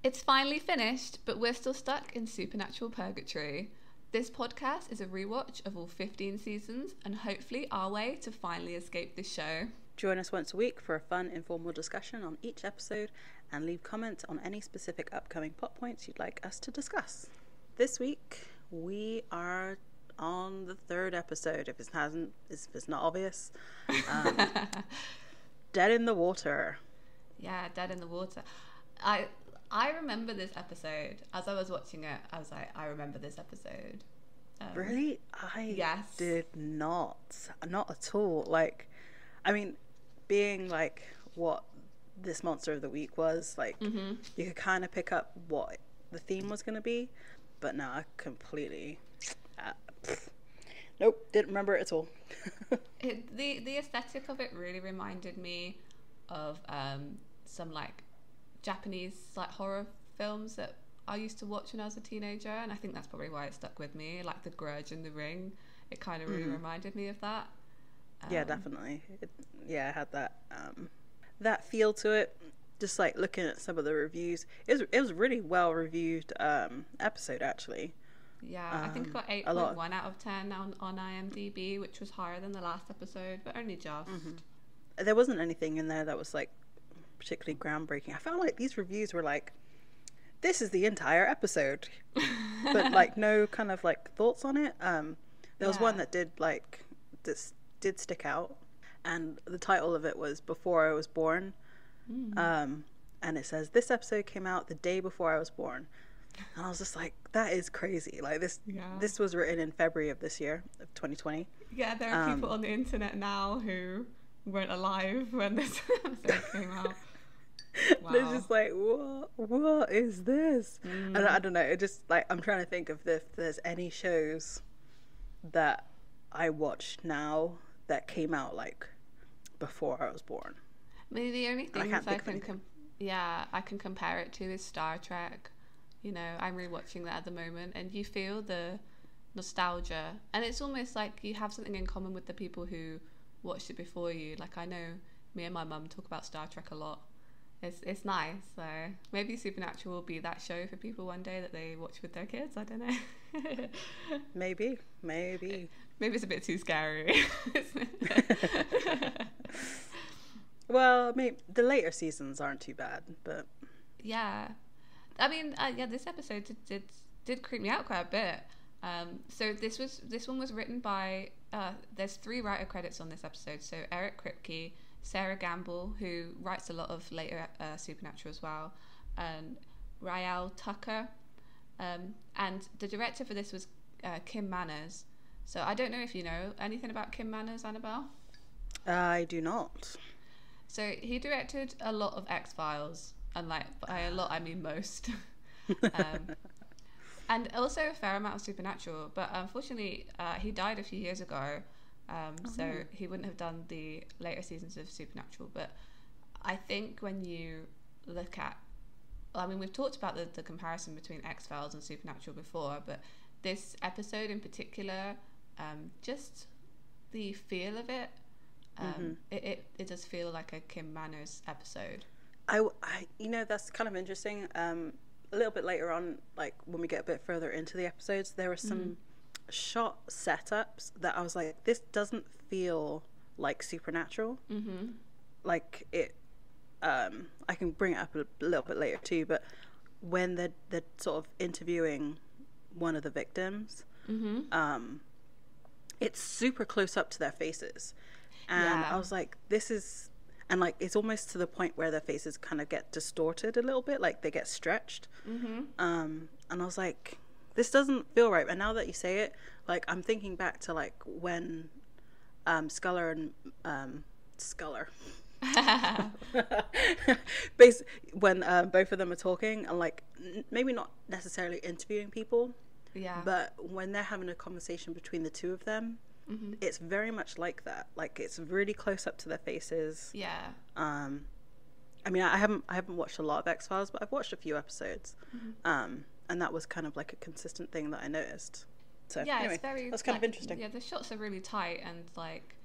It's finally finished, but we're still stuck in supernatural purgatory. This podcast is a rewatch of all 15 seasons and hopefully our way to finally escape this show. Join us once a week for a fun, informal discussion on each episode and leave comments on any specific upcoming plot points you'd like us to discuss. This week, we are on the third episode, if it's not obvious. Dead in the Water. Yeah, Dead in the Water. I remember this episode. As I was watching it, I was like, I remember this episode. Really? Yes. Did not. Not at all. Like, I mean, being like what this monster of the week was, like, you could kind of pick up what the theme was going to be, but no, I completely... nope, didn't remember it at all. The aesthetic of it really reminded me of some like Japanese like horror films that I used to watch when I was a teenager, and I think that's probably why it stuck with me. Like The Grudge and The Ring, it kind of really reminded me of that. Yeah, definitely. It had that feel to it. Just like looking at some of the reviews, it was really well reviewed episode actually. Yeah, I think it got 8.1 out of 10 on IMDb, which was higher than the last episode, but only just. There wasn't anything in there that was like particularly groundbreaking. I felt like these reviews were like, this is the entire episode, but like no kind of like thoughts on it. There was one that did stick out, and the title of it was Before I Was Born. And it says, this episode came out the day before I was born. And I was just like, that is crazy. Like this was written in February of this year, of 2020. Yeah, there are people on the internet now who weren't alive when this episode came out. Wow. They're just like, what is this? And I don't know, it just like, I'm trying to think of if there's any shows that I watch now that came out like before I was born. Maybe the only thing I can compare it to is Star Trek. You know, I'm rewatching that at the moment, and you feel the nostalgia, and it's almost like you have something in common with the people who watched it before you. Like, I know me and my mum talk about Star Trek a lot. It's nice. So maybe Supernatural will be that show for people one day that they watch with their kids. I don't know. Maybe it's a bit too scary. Isn't it? Well, maybe the later seasons aren't too bad, but yeah, I mean, this episode did creep me out quite a bit. So this one was written by there's 3 writer credits on this episode. So Eric Kripke, Sarah Gamble, who writes a lot of later Supernatural as well, and Rael Tucker, and the director for this was Kim Manners. So I don't know if you know anything about Kim Manners, Annabelle. I do not. So he directed a lot of X-Files, and like by a lot I mean most, and also a fair amount of Supernatural. But unfortunately, he died a few years ago, so he wouldn't have done the later seasons of Supernatural. But I think when you look at, I mean, we've talked about the comparison between X-Files and Supernatural before, but this episode in particular, just the feel of it. It does feel like a Kim Manners episode. I that's kind of interesting. A little bit later on, like when we get a bit further into the episodes, there were some shot setups that I was like, this doesn't feel like Supernatural. Like it, I can bring it up a little bit later too, but when they're sort of interviewing one of the victims, it's super close up to their faces. And I was like, this is, and like, it's almost to the point where their faces kind of get distorted a little bit, like they get stretched. And I was like, this doesn't feel right. And now that you say it, like, I'm thinking back to like when Sculler and Sculler, when both of them are talking and like maybe not necessarily interviewing people, but when they're having a conversation between the two of them, it's very much like that. Like it's really close up to their faces. I mean, I haven't watched a lot of X-Files, but I've watched a few episodes. And that was kind of like a consistent thing that I noticed. So anyway, it's very, that's kind of interesting. Yeah, the shots are really tight, and like,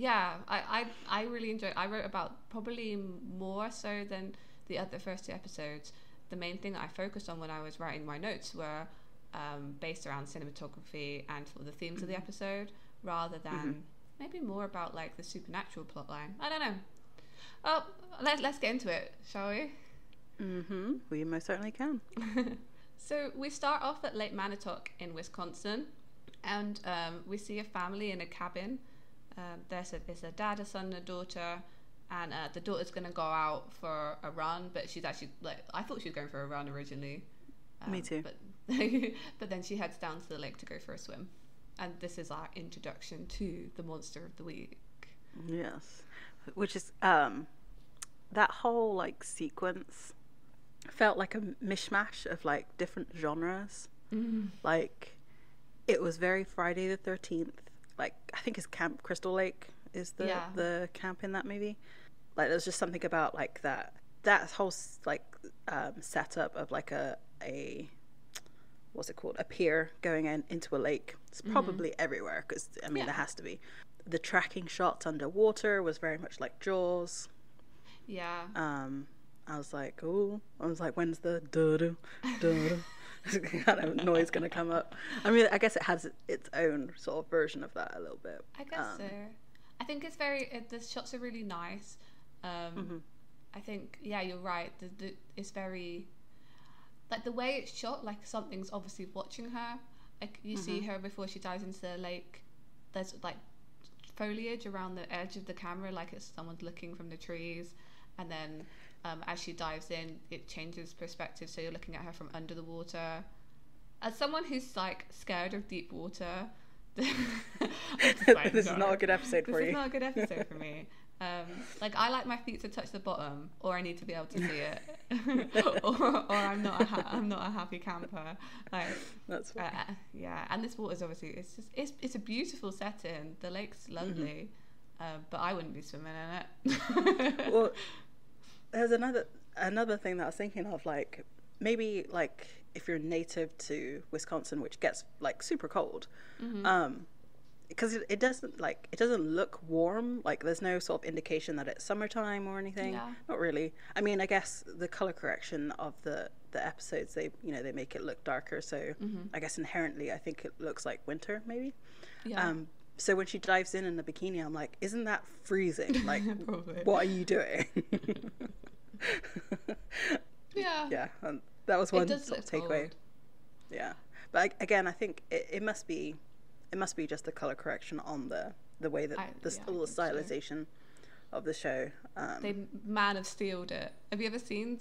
I really enjoyed. I wrote about probably more so than the first 2 episodes, the main thing that I focused on when I was writing my notes were based around cinematography and sort of the themes of the episode, rather than maybe more about like the supernatural plotline. I don't know. Oh, let's get into it, shall we? We most certainly can. So we start off at Lake Manitou in Wisconsin, and we see a family in a cabin. There's a dad, a son, and a daughter, and the daughter's going to go out for a run, but she's actually, like, I thought she was going for a run originally. Me too. But then she heads down to the lake to go for a swim. And this is our introduction to the monster of the week. Yes. Which is, that whole, like, sequence felt like a mishmash of, like, different genres. Like, it was very Friday the 13th. Like, I think it's Camp Crystal Lake is the camp in that movie. Like, there's just something about, like, that whole, like, setup of, like, a what's it called, a pier going into a lake. It's probably everywhere, because I mean there has to be. The tracking shots underwater was very much like Jaws. I was like, when's the kind of noise gonna come up? I mean, I guess it has its own sort of version of that a little bit. I guess so. I think it's the shots are really nice. I think, yeah, you're right. It's very, like, the way it's shot, like something's obviously watching her. Like, you see her before she dives into the lake. There's, like, foliage around the edge of the camera, like it's someone's looking from the trees. And then as she dives in, it changes perspective, so you're looking at her from under the water. As someone who's, like, scared of deep water, this is not a good episode for you. This is not a good episode for me. Like, I like my feet to touch the bottom, or I need to be able to see it, or I'm not a happy camper. Like, that's funny. Yeah. And this water's obviously it's a beautiful setting. The lake's lovely, but I wouldn't be swimming in it. Well, there's another thing that I was thinking of, like, maybe, like, if you're native to Wisconsin, which gets, like, super cold, because it doesn't look warm. Like, there's no sort of indication that it's summertime or anything. Not really. I mean, I guess the color correction of the episodes, they make it look darker, so I guess inherently I think it looks like winter, maybe. So when she dives in the bikini, I'm like, isn't that freezing? Like, what are you doing? Yeah, and that was one sort of takeaway. Yeah, but again, I think it must be just the color correction on the way that the stylization of the show. They Man of Steel'd it. Have you ever seen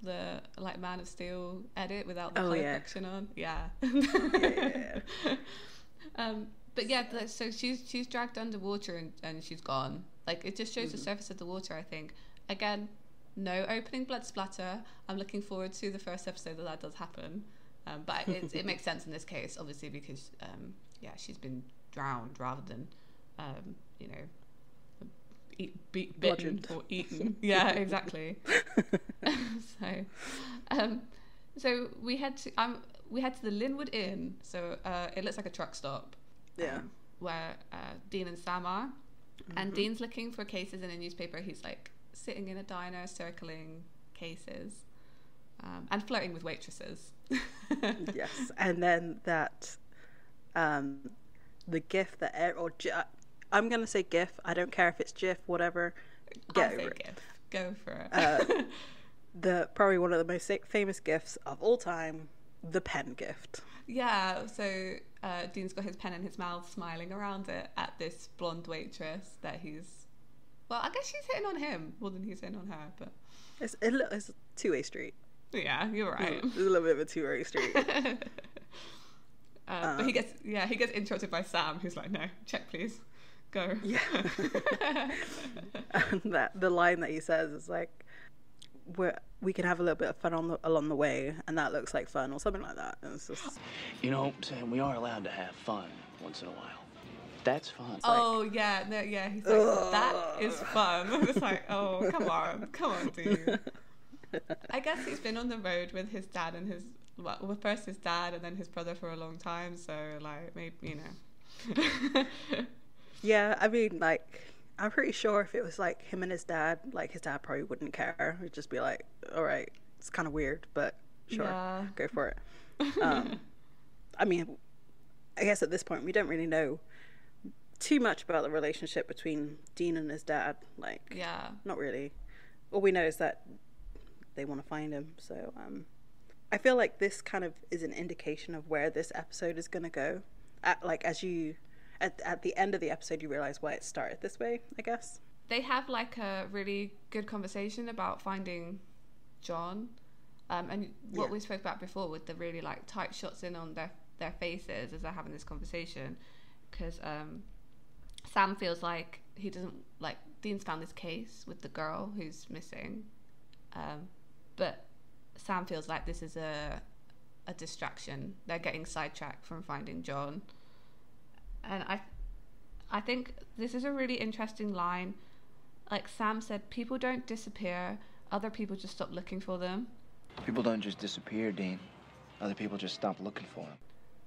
the like Man of Steel edit without the color correction on? Yeah. But yeah, so she's dragged underwater and she's gone. Like, it just shows the surface of the water, I think. Again, no opening blood splatter. I'm looking forward to the first episode that does happen. But it makes sense in this case, obviously, because she's been drowned rather than bitten or eaten. Yeah, exactly. So we head to the Linwood Inn. So it looks like a truck stop. Where Dean and Sam are, and Dean's looking for cases in a newspaper. He's, like, sitting in a diner circling cases and flirting with waitresses. Yes, and then that the GIF I'm gonna say GIF. I don't care if it's GIF, whatever. Get over it. GIF. Go for it. Probably one of the most famous GIFs of all time, the pen gift. Yeah, so Dean's got his pen in his mouth, smiling around it at this blonde waitress that he's... Well, I guess she's hitting on him more than he's hitting on her, but... It's a two-way street. Yeah, you're right. It's a little bit of a two-way street. But he gets interrupted by Sam, who's like, no, check please. Go. Yeah. And the line that he says is like, we can have a little bit of fun along the way, and that looks like fun, or something like that. And it's just... Sam, we are allowed to have fun once in a while. That's fun. He's like, that is fun. It's like, oh, come on, dude. I guess he's been on the road with his dad and first his dad and then his brother for a long time, so, like, maybe, Yeah, I mean, like, I'm pretty sure if it was, like, him and his dad, like, his dad probably wouldn't care. He'd just be like, all right, It's kind of weird, but sure, Yeah. go for it. I mean, I guess at this point we don't really know too much about the relationship between Dean and his dad. Like, Yeah. not really. All we know is that they want to find him. So I feel like this kind of is an indication of where this episode is going to go. At the end of the episode, you realize why it started this way, I guess. They have like a really good conversation about finding John, and what we spoke about before with the really like tight shots in on their faces as they're having this conversation, because Sam feels like he doesn't like Dean's found this case with the girl who's missing, but Sam feels like this is a distraction. They're getting sidetracked from finding John, and I think this is a really interesting line. Like Sam said, people don't disappear, other people just stop looking for them. People don't just disappear, Dean. Other people just stop looking for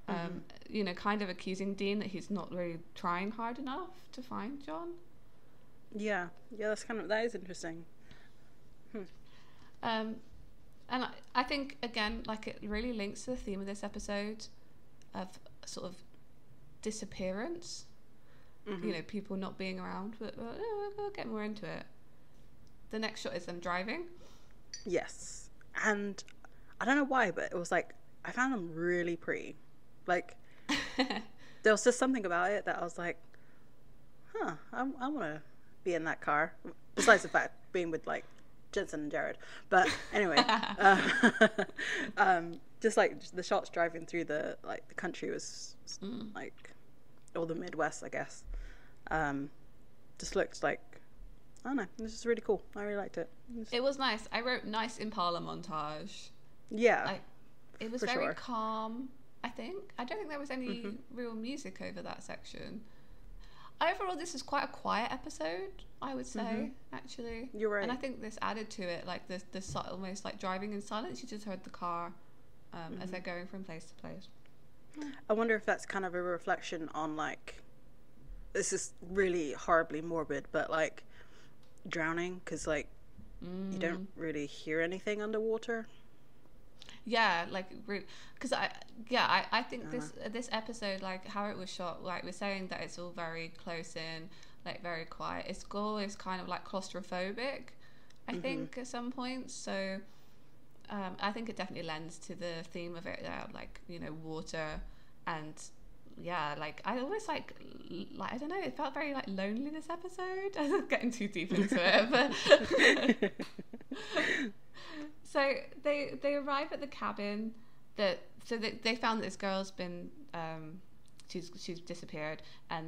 them. You know, kind of accusing Dean that he's not really trying hard enough to find John. Yeah, that is interesting. And I think, again, like it really links to the theme of this episode of sort of disappearance. You know, people not being around, but we'll get more into it. The next shot is them driving. Yes. And I don't know why, but it was like, I found them really pretty. Like, there was just something about it that I was like, I want to be in that car. Besides the fact being with like Jensen and Jared. But anyway, just like the shots driving through the country was like, or the Midwest, I guess. Just looked like, I don't know, this is really cool. I really liked it. It was nice. I wrote nice Impala montage. Yeah. Like, it was very calm, I think. I don't think there was any real music over that section. Overall, this is quite a quiet episode, I would say, actually. You're right. And I think this added to it, like this almost like driving in silence. You just heard the car as they're going from place to place. I wonder if that's kind of a reflection on like, this is really horribly morbid, but like drowning, because like you don't really hear anything underwater. Yeah, like, because I think this episode, like how it was shot, like we're saying that it's all very close in, like very quiet. Its goal is kind of like claustrophobic, I think, at some points. So I think it definitely lends to the theme of it, like, you know, water and like I almost like I don't know, it felt very like lonely this episode. I'm not getting too deep into it, but so they arrive at the cabin so they found that this girl's been she's disappeared,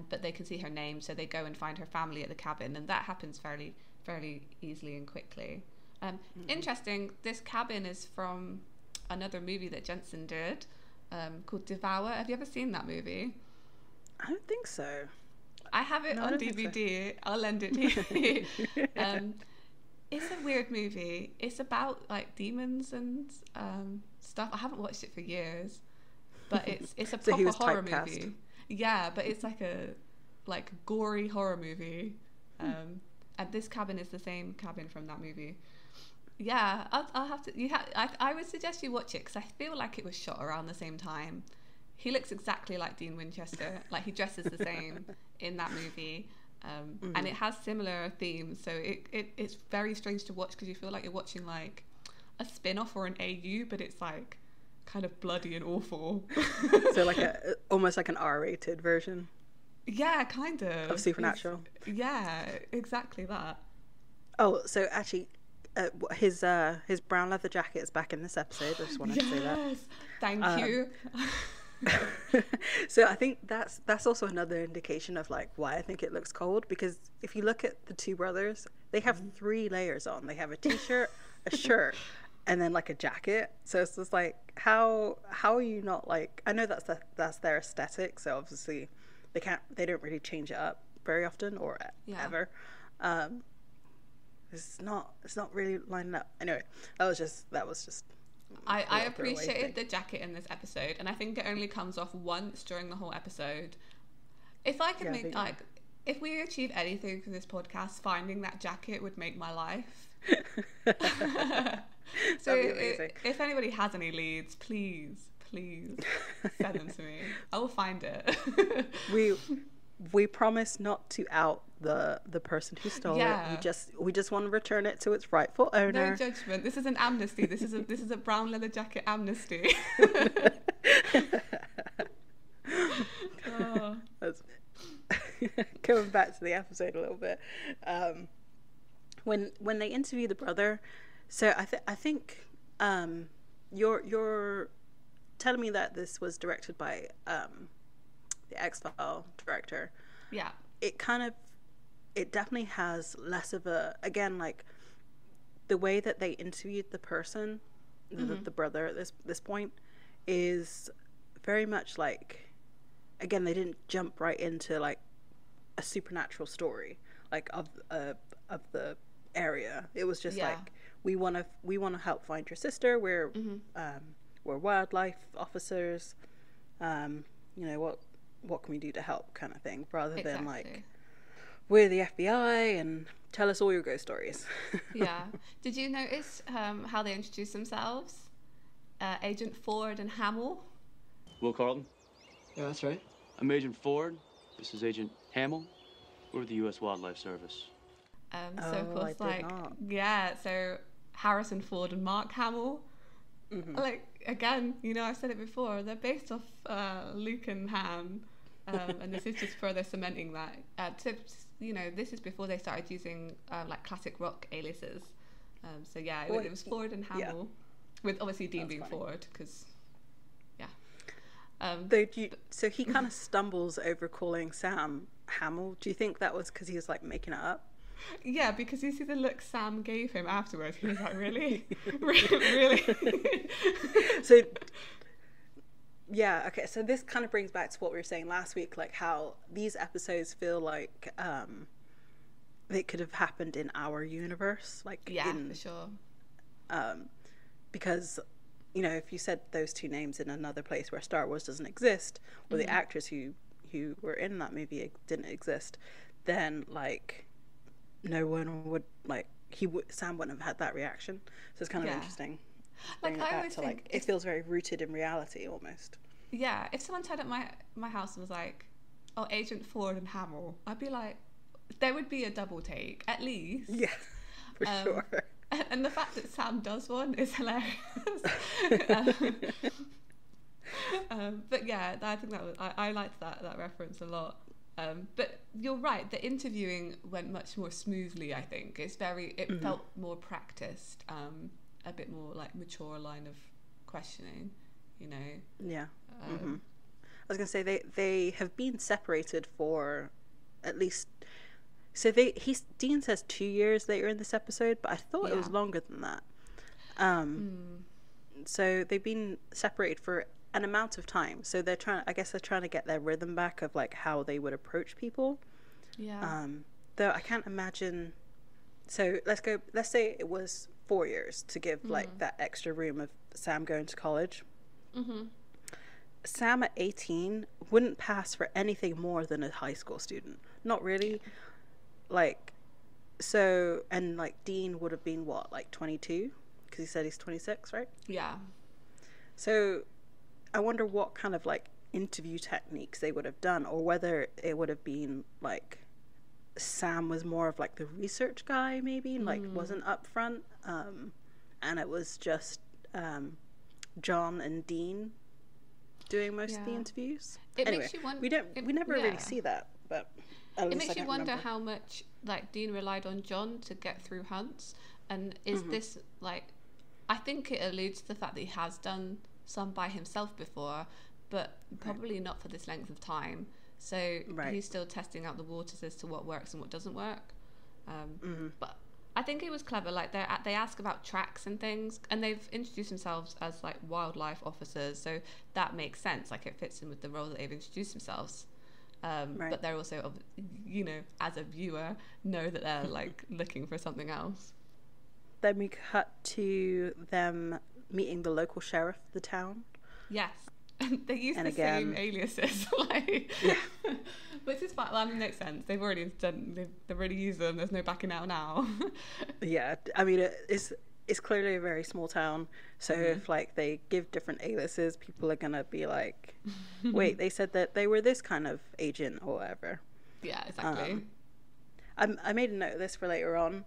but they can see her name, so they go and find her family at the cabin, and that happens fairly easily and quickly. Interesting, this cabin is from another movie that Jensen did, called Devour. Have you ever seen that movie? I don't think so. I have it on DVD. So. I'll lend it to you. It's a weird movie. It's about like demons and stuff. I haven't watched it for years, but it's a proper horror movie. Yeah, but it's like a gory horror movie. And this cabin is the same cabin from that movie. Yeah, I'll have to. I would suggest you watch it because I feel like it was shot around the same time. He looks exactly like Dean Winchester. Like he dresses the same in that movie, and it has similar themes. So it's very strange to watch because you feel like you're watching like a spin-off or an AU, but it's like kind of bloody and awful. So like almost like an R-rated version. Yeah, kind of Supernatural. Yeah, exactly that. Oh, so actually. His brown leather jacket is back in this episode. I just wanted to say that. Thank you. So I think that's also another indication of like why I think it looks cold, because if you look at the two brothers, they have 3 layers on. They have a t-shirt, a shirt, and then like a jacket. So it's just like how are you not like, I know that's their aesthetic, so obviously they don't really change it up very often or ever. It's not really lining up. Anyway, that was just. I appreciated the jacket in this episode, and I think it only comes off once during the whole episode. If I could if we achieve anything from this podcast, finding that jacket would make my life. So That'd be amazing. if anybody has any leads, please send them to me. I will find it. We promise not to out the person who stole Yeah. it. We just want to return it to its rightful owner. No judgment. This is an amnesty. This is a brown leather jacket amnesty. Oh. That's going back to the episode a little bit. When they interview the brother, so I think you're telling me that this was directed by the X-File director. Yeah. It definitely has less of a, again, like the way that they interviewed the person, the brother at this point, is very much like, again, they didn't jump right into like a supernatural story like of the area. It was just like, we want to help find your sister. We're wildlife officers. You know, what can we do to help, kind of thing, rather than like, we're the FBI and tell us all your ghost stories. Yeah. Did you notice how they introduced themselves? Agent Ford and Hamill. Will Carlton? Yeah, that's right. I'm Agent Ford. This is Agent Hamill. We're the U.S. Wildlife Service. So of course, I did not. yeah. So Harrison Ford and Mark Hamill. Like, again, you know, I've said it before. They're based off Luke and Han, and this is just further cementing that. So, you know, this is before they started using like classic rock aliases. So yeah, it was Ford and Hamill, with obviously Dean being funny. Ford, because so he kind of stumbles over calling Sam Hamill. Do you think that was because he was like making it up? Yeah, because you see the look Sam gave him afterwards. He was like, really? Really? So, yeah, okay. So this kind of brings back to what we were saying last week, like how these episodes feel like they could have happened in our universe. Like, for sure. Because, you know, if you said those two names in another place where Star Wars doesn't exist, or the actors who were in that movie didn't exist, then like no one would like Sam wouldn't have had that reaction. So it's kind of interesting. Like I always think it feels very rooted in reality almost. Yeah, if someone turned up my house and was like, "Oh, Agent Ford and Hamill," I'd be like, there would be a double take at least. Yeah, for sure. And the fact that Sam does one is hilarious. But yeah, I think that was, I liked that reference a lot. But you're right, the interviewing went much more smoothly, I think. It felt more practiced, a bit more like mature line of questioning, you know. Yeah. I was going to say they have been separated for at least, so Dean says 2 years later in this episode, but I thought it was longer than that. So they've been separated for an amount of time, so they're trying to get their rhythm back of like how they would approach people. Though I can't imagine, so let's say it was 4 years to give like that extra room of Sam going to college. Sam at 18 wouldn't pass for anything more than a high school student, not really. Like, so, and like Dean would have been what, like 22, because he said he's 26, right? Yeah. So I wonder what kind of like interview techniques they would have done, or whether it would have been like Sam was more of like the research guy, maybe, like wasn't up front, and it was just John and Dean doing most of the interviews. Makes you wonder, we never really see that, but it makes you wonder how much like Dean relied on John to get through hunts, and is this like, I think it alludes to the fact that he has done some by himself before, but probably not for this length of time. So he's still testing out the waters as to what works and what doesn't work. But I think it was clever. Like they ask about tracks and things, and they've introduced themselves as like wildlife officers, so that makes sense. Like it fits in with the role that they've introduced themselves. But they're also, you know, as a viewer, know that they're like looking for something else. Then we cut to them meeting the local sheriff of the town. Yes. They use the same aliases, like, which is fine. Well, I mean, makes sense. They've already used them. There's no backing out now. Yeah, I mean, it's clearly a very small town. So if like they give different aliases, people are gonna be like, wait, they said that they were this kind of agent or whatever. Yeah, exactly. I made a note of this for later on,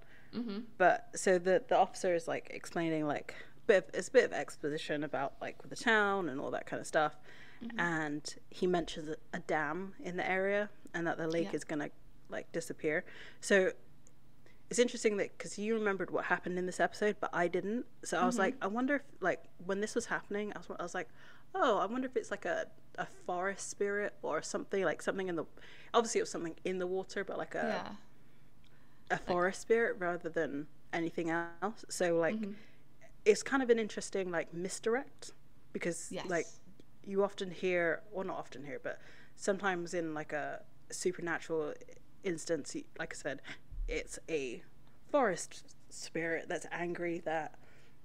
but so the officer is like explaining like it's a bit of exposition about like the town and all that kind of stuff, and he mentions a dam in the area and that the lake is gonna like disappear. So it's interesting that because you remembered what happened in this episode, but I didn't. So I was like, I wonder if like when this was happening, I was like, oh, I wonder if it's like a forest spirit or something, like something in the, obviously it was something in the water, but like a forest spirit rather than anything else. So like it's kind of an interesting like misdirect, because like you often hear, or not often hear, but sometimes in like a supernatural instance, like I said, it's a forest spirit that's angry that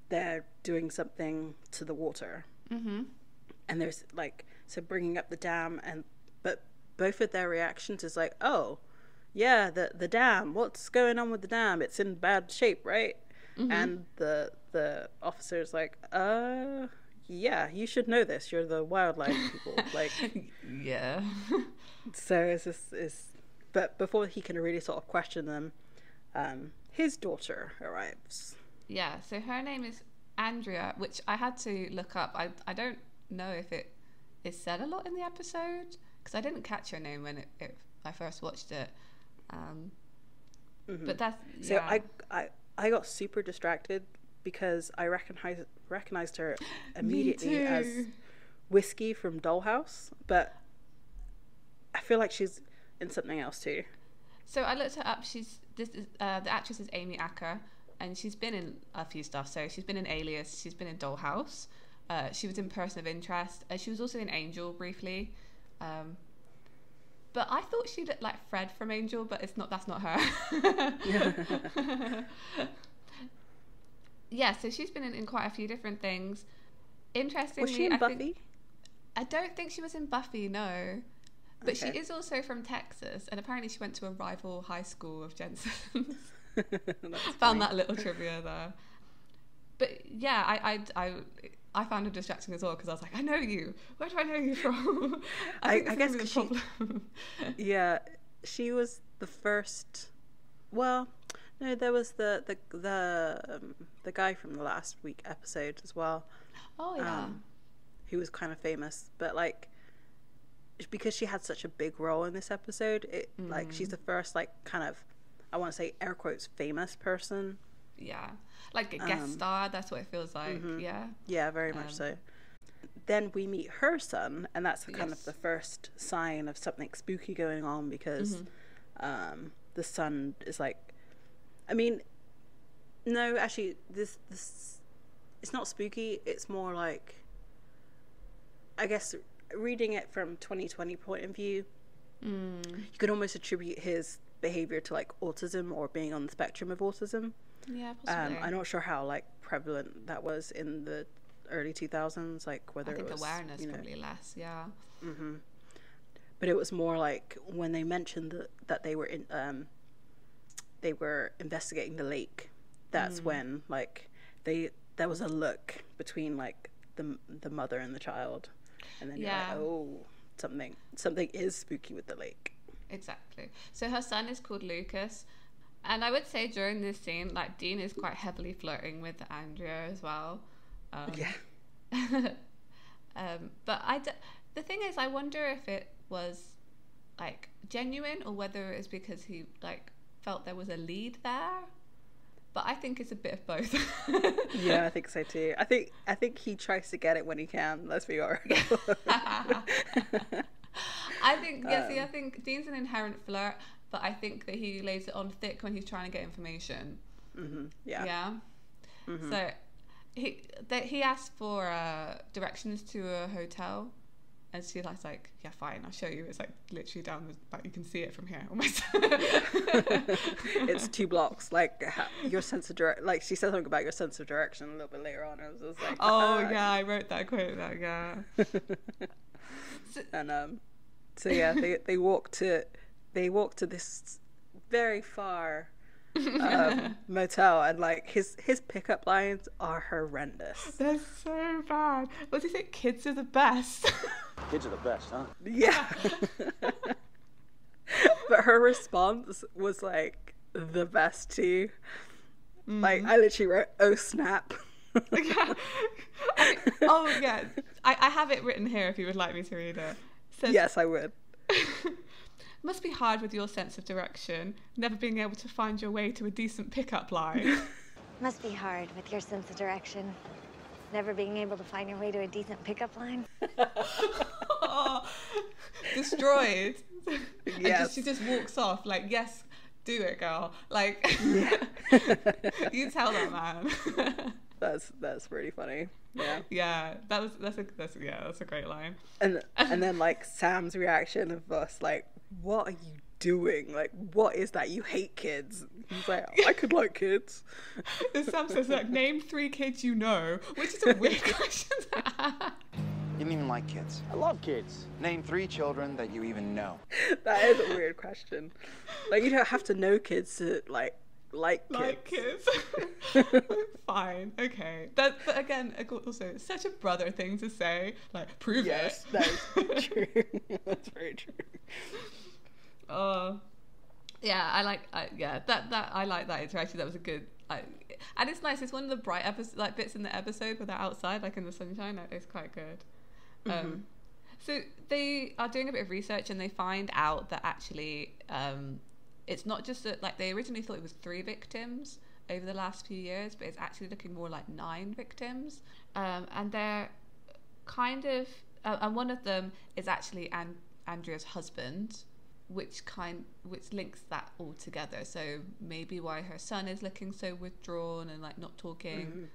they're doing something to the water. And there's like, so bringing up the dam, and but both of their reactions is like, oh yeah, the dam, what's going on with the dam, it's in bad shape, right? And the officer's like, yeah, you should know this, you're the wildlife people. Like, yeah. So it's just, but before he can really sort of question them, his daughter arrives. Yeah, so her name is Andrea, which I had to look up. I don't know if it is said a lot in the episode, because I didn't catch her name when I first watched it. But that's, yeah. So I got super distracted because I recognized her immediately as Whiskey from Dollhouse, but I feel like she's in something else too. So I looked her up. The actress is Amy Acker, and she's been in a few stuff. So she's been in Alias, she's been in Dollhouse, she was in Person of Interest, she was also in Angel briefly. But I thought she looked like Fred from Angel, but that's not her. Yeah, so she's been in quite a few different things. Interestingly, was she in Buffy? I don't think she was in Buffy, no. But she is also from Texas, and apparently she went to a rival high school of Jensen's. Found that little trivia there. But yeah, I found her distracting as well, because I was like, I know you. Where do I know you from? I guess because yeah, she was the first. Well, no, there was the guy from the last week episode as well. Oh yeah. Who was kind of famous, but like, because she had such a big role in this episode, like she's the first like kind of, I want to say air quotes, famous person. Yeah, like a guest star. That's what it feels like. Yeah, very much so. Then we meet her son, and that's kind of the first sign of something spooky going on, because the son is like, I mean, no, actually, this it's not spooky. It's more like, I guess, reading it from 2020 point of view, you could almost attribute his behavior to like autism or being on the spectrum of autism. Yeah, possibly. I'm not sure how like prevalent that was in the early 2000s, like whether I think it was awareness probably less. Yeah. But it was more like when they mentioned that they were investigating the lake. That's when like there was a look between like the mother and the child, and then you're like, oh, something is spooky with the lake. Exactly. So her son is called Lucas, and I would say during this scene, like, Dean is quite heavily flirting with Andrea as well. But the thing is, I wonder if it was like genuine, or whether it was because he like felt there was a lead there. But I think it's a bit of both. Yeah, I think so too. I think he tries to get it when he can. Let's be honest. I think Dean's an inherent flirt, but I think that he lays it on thick when he's trying to get information. Yeah. So he asked for directions to a hotel, and she's like, yeah, fine, I'll show you. It's like literally down like you can see it from here almost. It's 2 blocks. Like your sense of like she said something about your sense of direction a little bit later on. I was just like, oh yeah, I wrote that quote. That yeah. And so yeah, they walk to this very far motel, and like his pickup lines are horrendous. They're so bad. What do you think? Kids are the best. Kids are the best, huh? Yeah. But her response was like the best too. Like I literally wrote, "Oh snap." Yeah. Oh yeah, I have it written here if you would like me to read it. Says, yes, I would. Must be hard with your sense of direction, never being able to find your way to a decent pickup line. Must be hard with your sense of direction, never being able to find your way to a decent pickup line. Oh, destroyed. Yes. And she just walks off like, yes, do it, girl. Like, Yeah. you tell that man. That's really funny. Yeah. Yeah, that's a great line. And then like Sam's reaction of us like, what are you doing? Like, what is that? You hate kids. He's like, I could like kids. And Sam says like, name 3 kids you know, which is a weird question to ask. You don't even like kids. I love kids. Name 3 children that you even know. That is a weird question. Like, you don't have to know kids to like kids. Fine, okay. But again, also, it's such a brother thing to say. Like, prove Yes, it. that is true. That's very true. Yeah, I like that interaction. That was a good. And it's nice. It's one of the bright bits in the episode where they're outside, like in the sunshine. It's quite good. So they are doing a bit of research and they find out that actually it's not just that, like, they originally thought it was 3 victims over the last few years, but it's actually looking more like 9 victims. And they're kind of and one of them is actually Andrea's husband, which links that all together. So maybe why her son is looking so withdrawn and like not talking,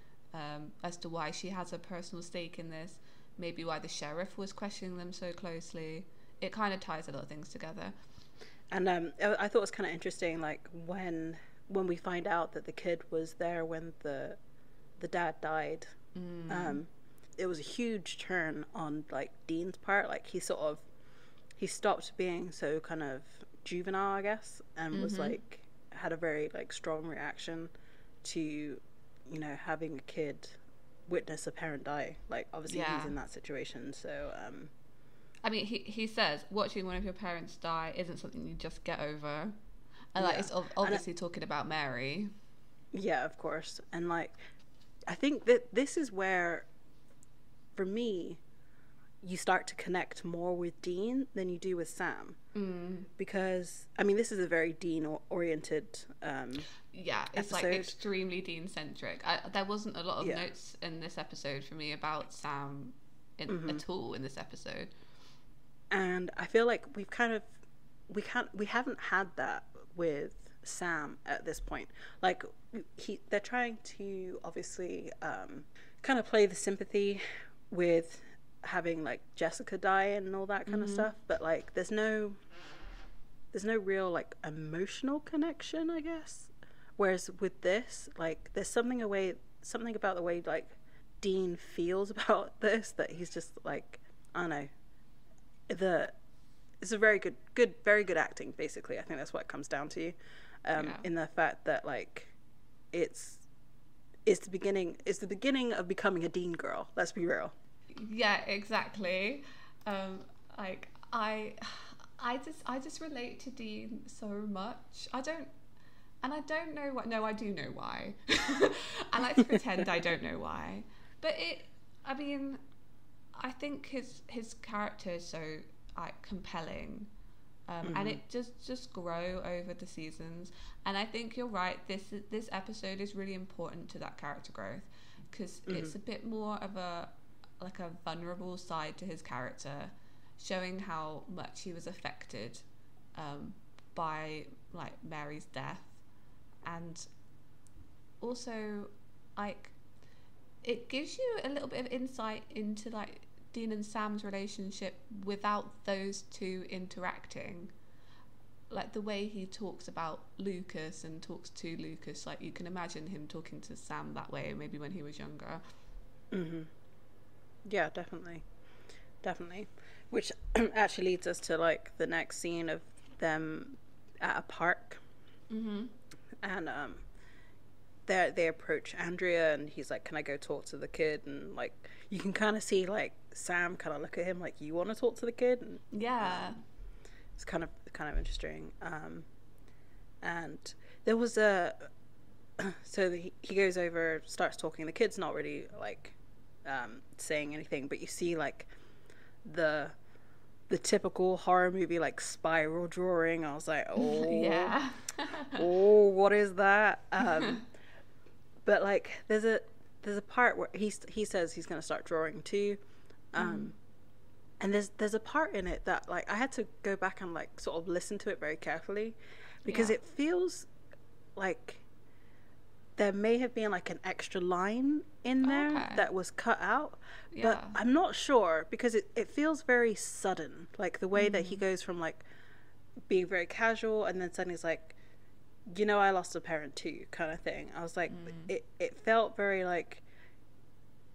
as to why she has a personal stake in this. Maybe why the sheriff was questioning them so closely. It kind of ties a lot of things together. And I thought it was kind of interesting, like when we find out that the kid was there when the dad died. It was a huge turn on like Dean's part. Like he stopped being so kind of juvenile, I guess, and was like had a very like strong reaction to, you know, having a kid witness a parent die. Like obviously he's in that situation, so I mean, he says watching one of your parents die isn't something you just get over, and like it's obviously talking about Mary. Yeah, of course. And like I think that this is where, for me, you start to connect more with Dean than you do with Sam. Because I mean, this is a very Dean oriented yeah, it's episode. like extremely Dean centric. There wasn't a lot of notes in this episode for me about Sam at all in this episode. And I feel like we haven't had that with Sam at this point. Like they're trying to obviously kind of play the sympathy with having like Jessica die and all that kind of stuff, but like there's no real like emotional connection, I guess. Whereas with this, like there's something about the way like Dean feels about this, that he's just like, I don't know. It's a very good acting, basically. I think that's what it comes down to, in the fact that like it's the beginning of becoming a Dean girl. Let's be real. Yeah, exactly. Like I just relate to Dean so much. I don't know why. No, I do know why. I like to pretend I don't know why. But I think his character is so like compelling, and it just grow over the seasons. And I think you're right. This episode is really important to that character growth, because it's a bit more of a vulnerable side to his character, showing how much he was affected by like Mary's death, and also like it gives you a little bit of insight into like Dean and Sam's relationship without those two interacting. Like the way he talks about Lucas and talks to Lucas, like you can imagine him talking to Sam that way, maybe when he was younger. Yeah, definitely. Which actually leads us to like the next scene of them at a park. and they approach Andrea, and he's like, "Can I go talk to the kid?" And like you can kind of see like Sam kind of look at him like, "You want to talk to the kid?" And, it's kind of interesting. And there was a so he goes over, starts talking. The kid's not really like saying anything, but you see like the typical horror movie like spiral drawing. I was like, oh Yeah. oh, what is that? But like there's a part where he says he's going to start drawing too, and there's a part in it that like I had to go back and like sort of listen to it very carefully, because it feels like there may have been like an extra line in there that was cut out, but I'm not sure, because it feels very sudden, like the way that he goes from like being very casual and then suddenly he's like, you know, I lost a parent too, kind of thing. I was like, it felt very like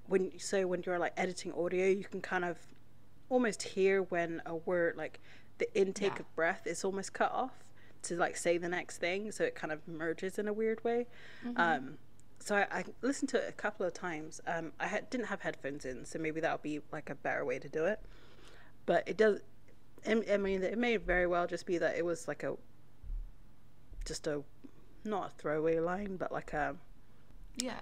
when you're like editing audio, you can kind of almost hear when a word, like the intake of breath is almost cut off to like say the next thing, so it kind of merges in a weird way. So I listened to it a couple of times. I didn't have headphones in, so maybe that'll be like a better way to do it. But it does. I mean, it may very well just be that it was like not a throwaway line, but like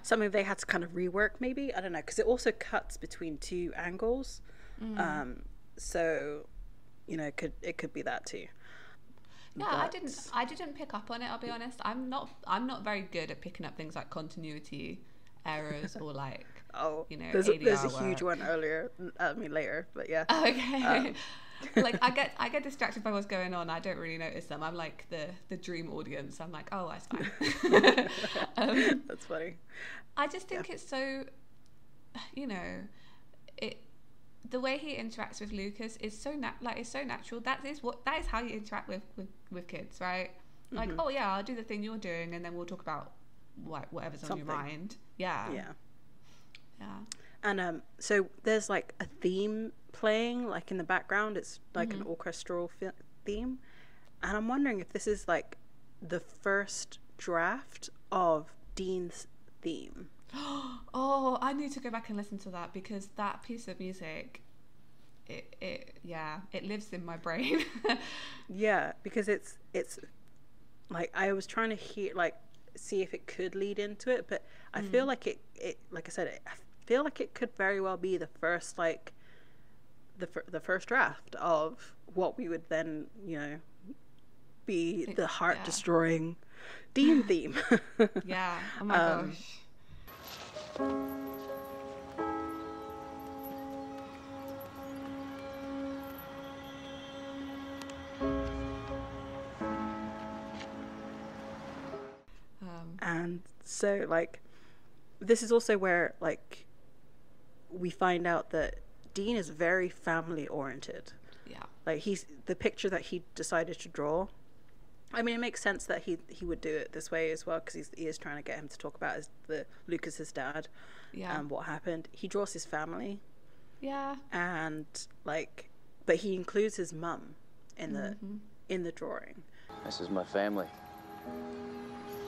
something they had to kind of rework, maybe. I don't know, because it also cuts between two angles. So you know, it could be that too. Yeah, I didn't pick up on it, I'll be honest. I'm not very good at picking up things like continuity errors or like you know, there's ADR a huge one earlier. I mean later, but yeah. Okay. Like I get distracted by what's going on. I don't really notice them. I'm like the dream audience. I'm like, oh, that's fine. That's funny. I just think it's so, you know, the way he interacts with Lucas is so it's so natural. That is how you interact with kids, right? Like, oh yeah, I'll do the thing you're doing, and then we'll talk about whatever's on your mind. Yeah. And so there's like a theme playing like in the background. It's like an orchestral theme, and I'm wondering if this is like the first draft of Dean's theme. Oh, I need to go back and listen to that, because that piece of music, it lives in my brain. Yeah, because it's like I was trying to see if it could lead into it, but I feel like it like I said, I feel like it could very well be the first like the first draft of what we would then, you know, be the heart destroying Dean theme. Yeah. Oh my gosh. And so like this is also where like we find out that Dean is very family oriented. Yeah. Like the picture that he decided to draw, I mean, it makes sense that he would do it this way as well, because he is trying to get him to talk about Lucas's dad, and what happened. He draws his family, and like, but he includes his mum in the drawing. This is my family.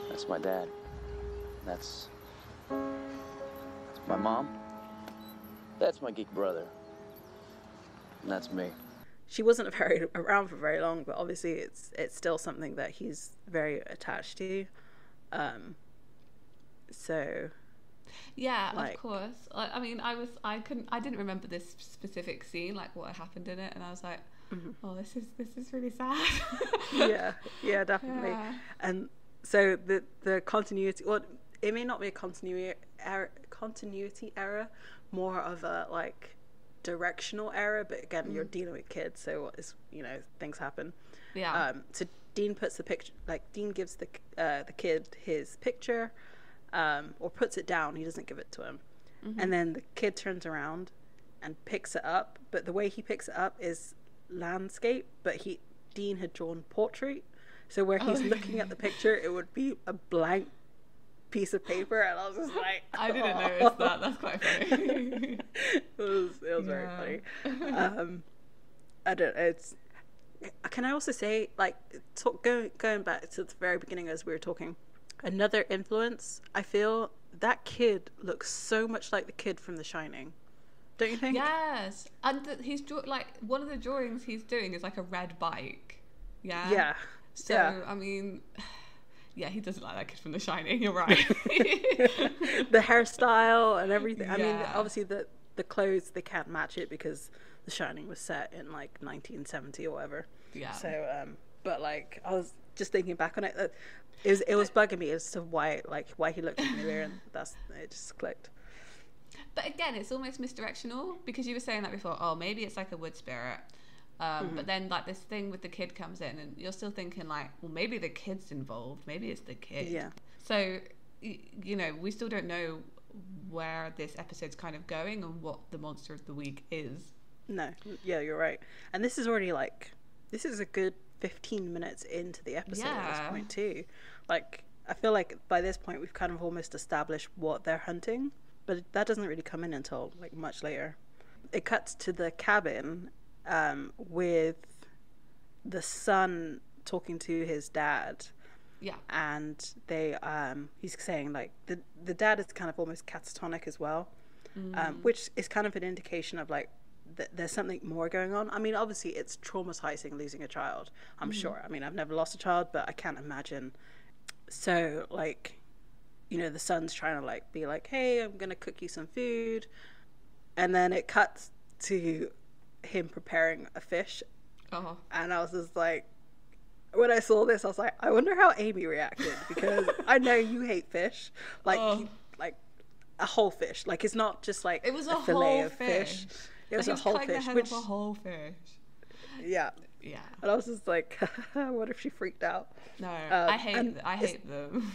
That's my dad. That's my mom. That's my geek brother. And that's me. She wasn't around for very long, but obviously it's still something that he's very attached to. So yeah, like, of course. I mean, I didn't remember this specific scene, like what happened in it, and I was like, oh, this is really sad. yeah, definitely. Yeah. And so the continuity, well, it may not be a continuity error, more of a like directional error, but again, you're dealing with kids, so it's, you know, things happen. So Dean puts the picture, like Dean gives the kid his picture, or puts it down. He doesn't give it to him, and then the kid turns around and picks it up, but the way he picks it up is landscape, but Dean had drawn portrait, so where he's looking at the picture, it would be a blank piece of paper, and I was just like, I didn't notice that. That's quite funny. it was very funny. I don't know, can I also say, like, going back to the very beginning as we were talking, Another influence, I feel that kid looks so much like the kid from The Shining. Don't you think? Yes, and like one of the drawings he's doing is like a red bike. Yeah. Yeah. So Yeah. I mean, yeah, he doesn't like that kid from The Shining. You're right. The hairstyle and everything. I mean, Yeah. obviously the clothes, they can't match it because The Shining was set in like 1970 or whatever. Yeah. So, but like I was just thinking back on it, it was bugging me as to why he looked familiar, and it just clicked. But again, it's almost misdirectional because you were saying that before. Oh, maybe it's like a wood spirit. But then like this thing with the kid comes in and you're still thinking like, well, maybe the kid's involved. Maybe it's the kid. Yeah. So, you know, we still don't know where this episode's kind of going and what the monster of the week is. No. Yeah, you're right. And this is already this is a good 15 minutes into the episode at this point too. Like, I feel like by this point we've kind of almost established what they're hunting, but that doesn't really come in until like much later. It cuts to the cabin with the son talking to his dad. Yeah. And they he's saying like the dad is kind of almost catatonic as well, which is kind of an indication of like there's something more going on. I mean, obviously it's traumatizing losing a child, I'm sure. I mean, I've never lost a child, but I can't imagine. So like, you know, the son's trying to like be like, hey, I'm gonna cook you some food, and then it cuts to him preparing a fish. And I was just like, when I saw this, I was like, I wonder how Amy reacted, because I know you hate fish, like like a whole fish. Like, it's not just like it was a fillet whole of fish. It was like, a whole cutting fish, the head which off a whole fish. Yeah. And I was just like, what if she freaked out? No, I hate them.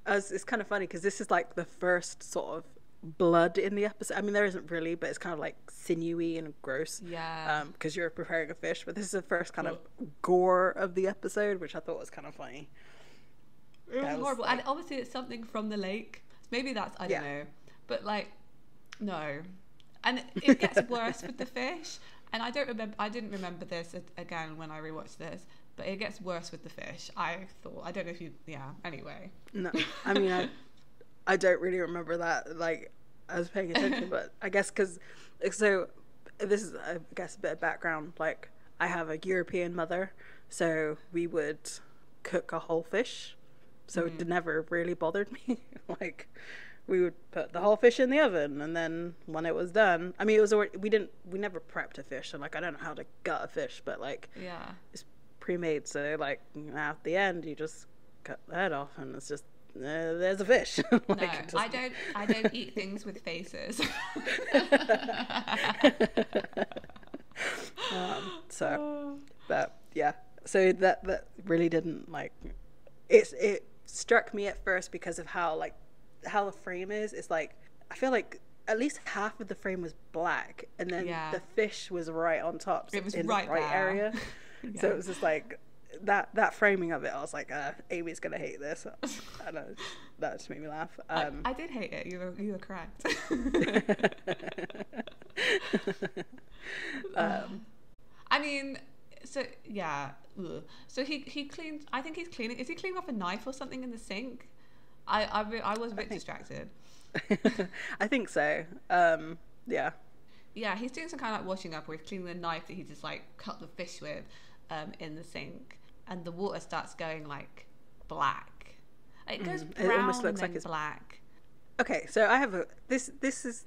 It's kind of funny because this is like the first sort of blood in the episode. I mean, there isn't really, but it's kind of like sinewy and gross. Yeah. Because you're preparing a fish, but this is the first kind of gore of the episode, which I thought was kind of funny. It was horrible, and obviously it's something from the lake. Maybe that's I don't know, but like, no, and it gets worse with the fish. And I didn't remember this again when I rewatched this, but it gets worse with the fish. I don't know if you, anyway. No, I mean, I don't really remember that. Like, I was paying attention, but I guess so this is, I guess, a bit of background. Like, I have a European mother, so we would cook a whole fish. So it never really bothered me. Like, we would put the whole fish in the oven, and then when it was done, I mean, it was already, we never prepped a fish, and like, I don't know how to gut a fish, but like, it's pre-made, so like, at the end you just cut the head off, and it's just there's a fish. Like, no, I don't eat things with faces. But yeah, so that really didn't like it struck me at first because of how the frame is. It's like, I feel like at least half of the frame was black, and then the fish was right on top. So it was in right the right there. area. So it was just like that framing of it. I was like, Amy's gonna hate this. I know, that just made me laugh. I did hate it. You were correct. I mean, so yeah. Ugh. So he cleaned. I think he's cleaning. Is he cleaning off a knife or something in the sink? I was a bit distracted. I think so. Yeah. Yeah, he's doing some kind of like washing up, or he's cleaning the knife that he just like cut the fish with in the sink, and the water starts going like black. It goes brown, it almost looks like it's black. Okay, so I have this is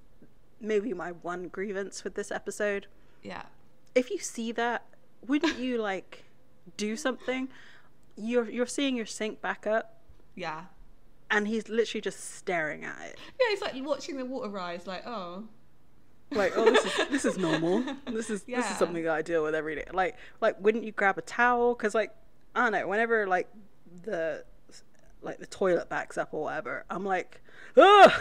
maybe my one grievance with this episode. Yeah. If you see that, wouldn't you like do something? You're seeing your sink back up. Yeah. And he's literally just staring at it. Yeah, he's like watching the water rise, like, oh. Like, oh, this is normal. This is something that I deal with every day. Like, wouldn't you grab a towel? Because like, I don't know. Whenever like the toilet backs up or whatever, I'm like, oh,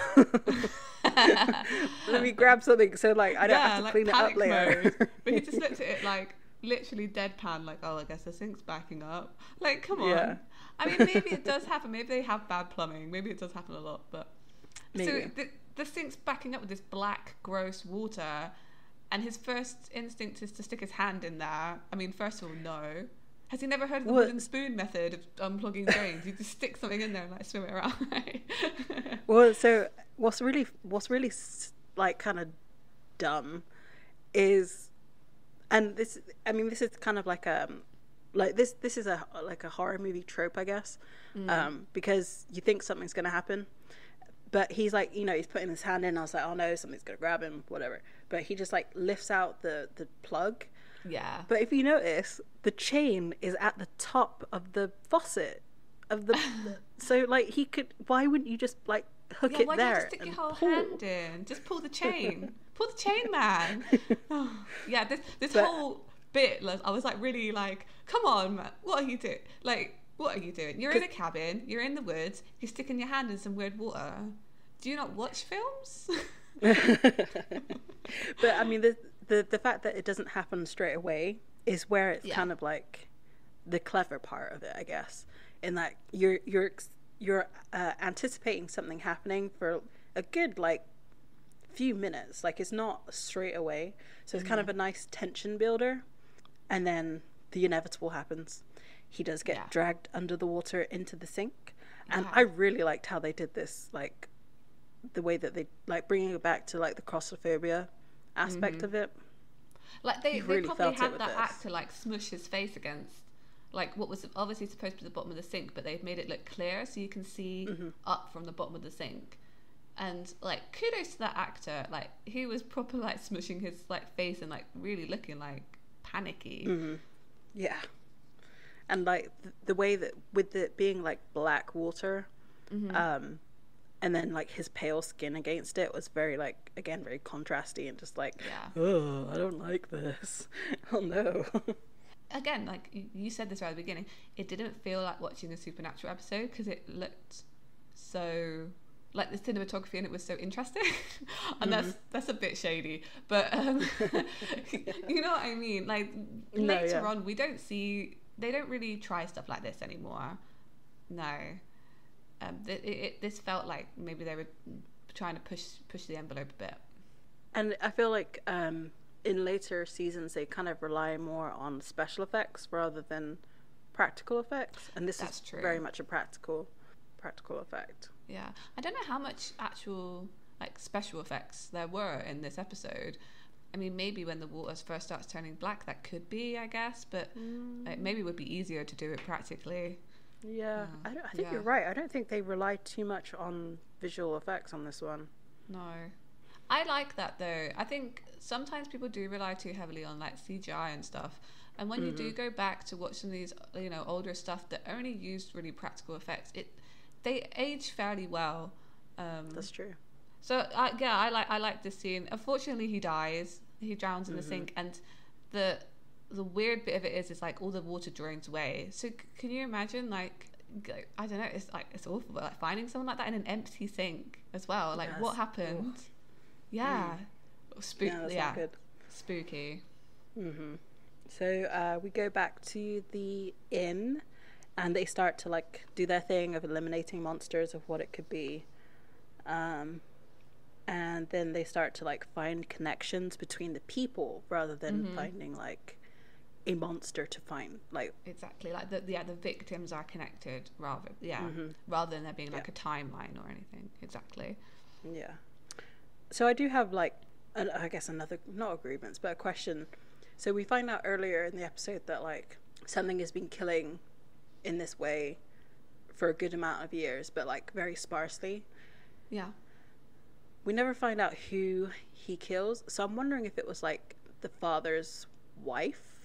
let me grab something so like I don't have to clean it up later. But he just looked at it like literally deadpan, like, oh, I guess the sink's backing up. Like, come on. Yeah. I mean, maybe it does happen. Maybe they have bad plumbing. Maybe it does happen a lot. But maybe. So the sink's backing up with this black, gross water, and his first instinct is to stick his hand in there. I mean, first of all, no. Has he never heard of the What? wooden spoon method of unplugging drains? You just stick something in there and like swim it around, right? Well, so what's really like kind of dumb is, and this, I mean, this is kind of like this is a like a horror movie trope, I guess, because you think something's gonna happen, but he's like, you know, he's putting his hand in, and I was like, oh no, something's gonna grab him, whatever. But he just like lifts out the plug. Yeah. But if you notice, the chain is at the top of the faucet of the so like he could, why wouldn't you just like hook it why there don't you just stick your whole pull? hand in? Just pull the chain. Pull the chain, man. Oh, yeah, this But- whole bit, like, I was like really like, come on, man, what are you doing? Like, what are you doing? You're in a cabin, you're in the woods, you're sticking your hand in some weird water. Do you not watch films? But I mean, the fact that it doesn't happen straight away is where it's kind of like the clever part of it, I guess, in that you're anticipating something happening for a good like few minutes. Like, it's not straight away, so it's kind of a nice tension builder, and then the inevitable happens. He does get dragged under the water into the sink, and I really liked how they did this, like the way that they like bringing it back to like the claustrophobia aspect of it. Like they really probably felt it had with that this. actor like smush his face against like what was obviously supposed to be the bottom of the sink, but they've made it look clear so you can see up from the bottom of the sink. And like kudos to that actor, like he was proper like smushing his like face and like really looking like panicky. Yeah, and like the way that with it being like black water, and then like his pale skin against it was very like, again, very contrasty and just like, oh, I don't like this. Oh no. Again, like you said this right at the beginning, it didn't feel like watching a supernatural episode because it looked so like the cinematography in it was so interesting. And that's a bit shady, but you know what I mean, like later on they don't really try stuff like this anymore. This felt like maybe they were trying to push the envelope a bit. And I feel like in later seasons they kind of rely more on special effects rather than practical effects, and this is true. Very much a practical effect. Yeah, I don't know how much actual like special effects there were in this episode. I mean, maybe when the water first starts turning black, that could be, I guess, but like, maybe it would be easier to do it practically. Yeah, I think you're right. I don't think they relied too much on visual effects on this one. No. I like that though. I think sometimes people do rely too heavily on like CGI and stuff. And when you do go back to watch some of these, you know, older stuff that only used really practical effects, they age fairly well. That's true. So I like this scene. Unfortunately, he dies. He drowns in the sink, and the weird bit of it is like all the water drains away. So can you imagine, like, I don't know, it's awful, but like finding someone like that in an empty sink as well. Like, what happened? Oof. Yeah, That's not good. Spooky. So we go back to the inn, and they start to like do their thing of eliminating monsters of what it could be, and then they start to like find connections between the people rather than finding like a monster to find. Like, exactly, like the victims are connected rather than there being like a timeline or anything. Exactly. Yeah. So I do have like I guess another, not a grievance, but a question. So we find out earlier in the episode that like something has been killing in this way for a good amount of years, but like very sparsely. Yeah. We never find out who he kills, so I'm wondering if it was like the father's wife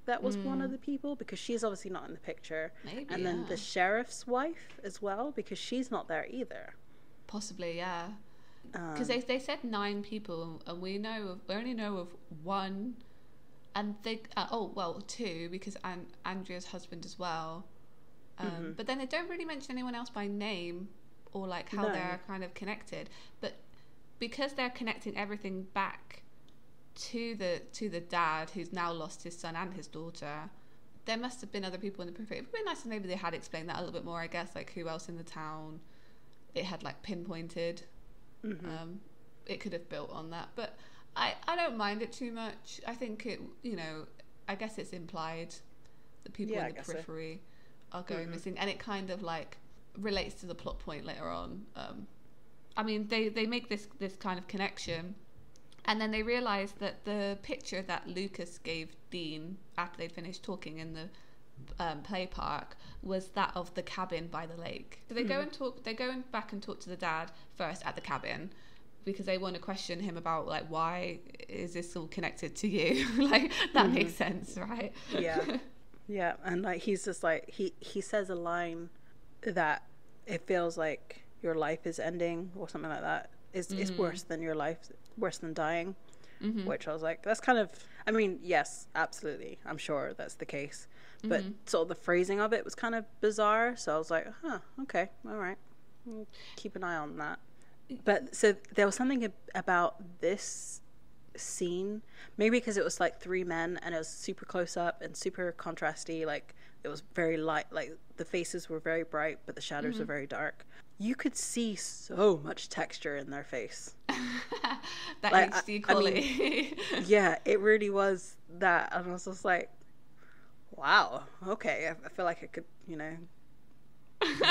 that was one of the people, because she's obviously not in the picture. Maybe, and then the sheriff's wife as well, because she's not there either. Possibly, yeah. Because they said 9 people, and we only know of 1, and they 2 because Andrea's husband as well. But then they don't really mention anyone else by name or like how they're kind of connected. But because they're connecting everything back to the dad who's now lost his son and his daughter, there must have been other people in the periphery. It would be nice if maybe they had explained that a little bit more, I guess, like who else in the town it had like pinpointed. It could have built on that, but I don't mind it too much. I think it, you know, I guess it's implied the people Yeah, in the I guess so. periphery are going missing, and it kind of like relates to the plot point later on. I mean, they make this kind of connection, and then they realize that the picture that Lucas gave Dean after they'd finished talking in the play park was that of the cabin by the lake. So they go and talk. They go back and talk to the dad first at the cabin, because they want to question him about like, why is this all connected to you? Like, that makes sense, right? Yeah. Yeah, and like he's just like he says a line that it feels like your life is ending or something like that. It's worse than your life, worse than dying. Which I was like, that's kind of, I mean, yes, absolutely, I'm sure that's the case, but sort of the phrasing of it was kind of bizarre. So I was like, huh, okay, all right, we'll keep an eye on that. But so there was something about this scene, maybe because it was like three men and it was super close up and super contrasty, like it was very light, like the faces were very bright but the shadows were very dark. You could see so much texture in their face. That like, HD quality. I mean, yeah, it really was that, and I was just like, wow, okay, I feel like I could, you know,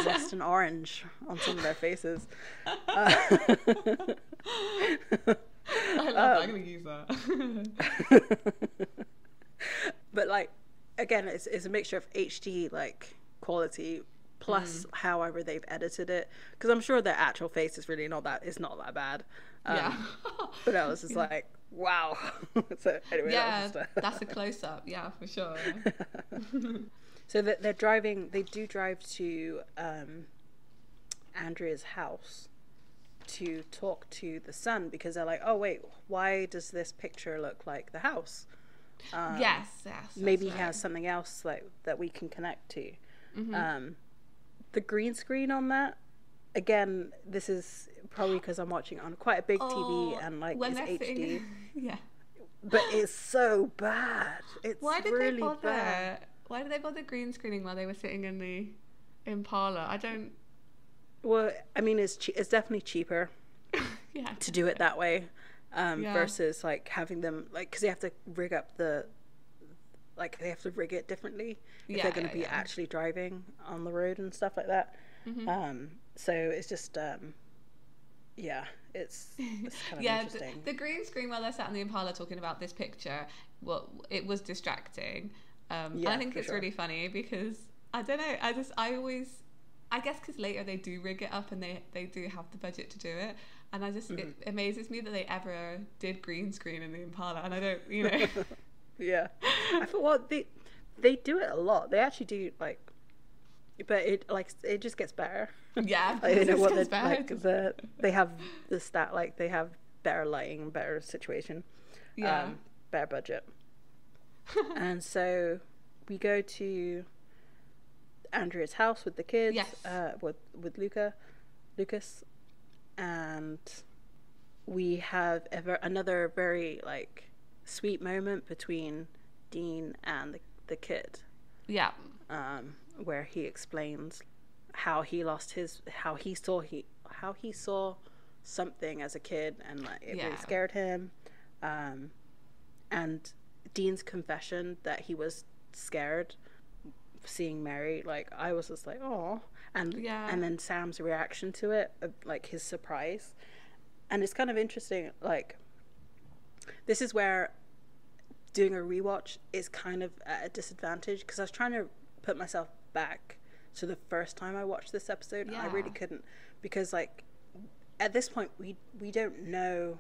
zest an orange on some of their faces. I love that. I'm going to use that. But like, again, it's a mixture of HD like quality plus however they've edited it, because I'm sure their actual face is really not that bad. Yeah. But I was just like, wow. So anyway, Yeah, that was just, that's a close up. Yeah, for sure. so that they're driving. They do drive to Andrea's house to talk to the son, because they're like, oh wait, why does this picture look like the house? Yes. Maybe he right. has something else like that we can connect to. The green screen on that, again, this is probably because I'm watching on quite a big TV and like when it's they're HD. sitting... Yeah. But it's so bad. It's Why did really they bother? bad. Why did they bother green screening while they were sitting in the Impala? I don't... Well, I mean, it's definitely cheaper Yeah. to do it that way, versus like having them like, because they have to rig up the, like they have to rig it differently if they're going to be actually driving on the road and stuff like that. So it's just it's kind of interesting. The green screen while they're sat in the Impala talking about this picture, well, it was distracting. And I think it's really funny because I don't know, I guess because later they do rig it up and they do have the budget to do it, and I just it amazes me that they ever did green screen in the Impala, and I don't, you know. Yeah, I thought, well, they do it a lot. They actually do, like, but it just gets better. Yeah, like, you know what? gets better. Like they have the stat, like they have better lighting, better situation, better budget, and so we go to Andrea's house with the kids, with Lucas, and we have another very like sweet moment between Dean and the kid. Yeah. Where he explains how he saw something as a kid and like it really scared him. And Dean's confession that he was scared seeing Mary, like I was just like, oh, and then Sam's reaction to it, like his surprise. And it's kind of interesting, like this is where doing a rewatch is kind of at a disadvantage, because I was trying to put myself back to the first time I watched this episode and I really couldn't, because like at this point we don't know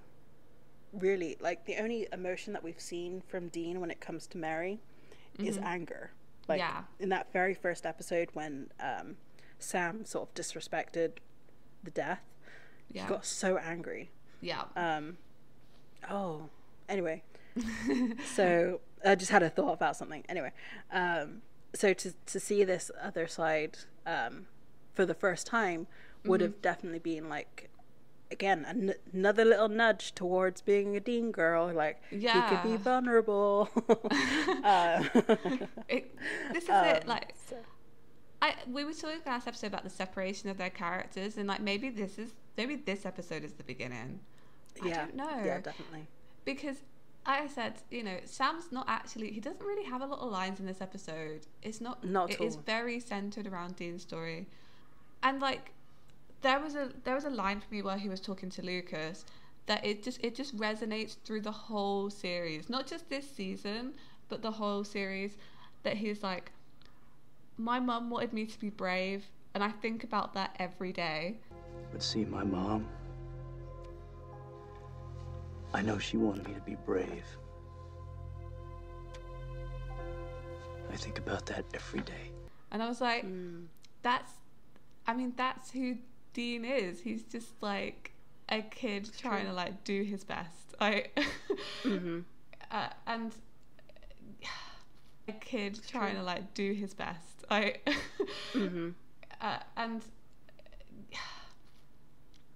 really, like the only emotion that we've seen from Dean when it comes to Mary is anger. Like in that very first episode when Sam sort of disrespected the death, he got so angry. Anyway, so I just had a thought about something. Anyway, so to see this other side for the first time would have definitely been like, again, another little nudge towards being a Dean girl. Like, he could be vulnerable. This is it. Like, we were talking last episode about the separation of their characters, and like maybe this episode is the beginning. I don't know. Yeah, definitely. Because I said, you know, Sam's not actually, he doesn't really have a lot of lines in this episode. It's not at it all. is very centered around Dean's story. And like there was a line for me while he was talking to Lucas that it just resonates through the whole series, not just this season, but the whole series, that he's like, my mum wanted me to be brave, and I think about that every day. But see, my mom, I know she wanted me to be brave. I think about that every day. And I was like, that's who Dean is. He's just like a kid trying to like do his best. And a kid trying to like do his best. And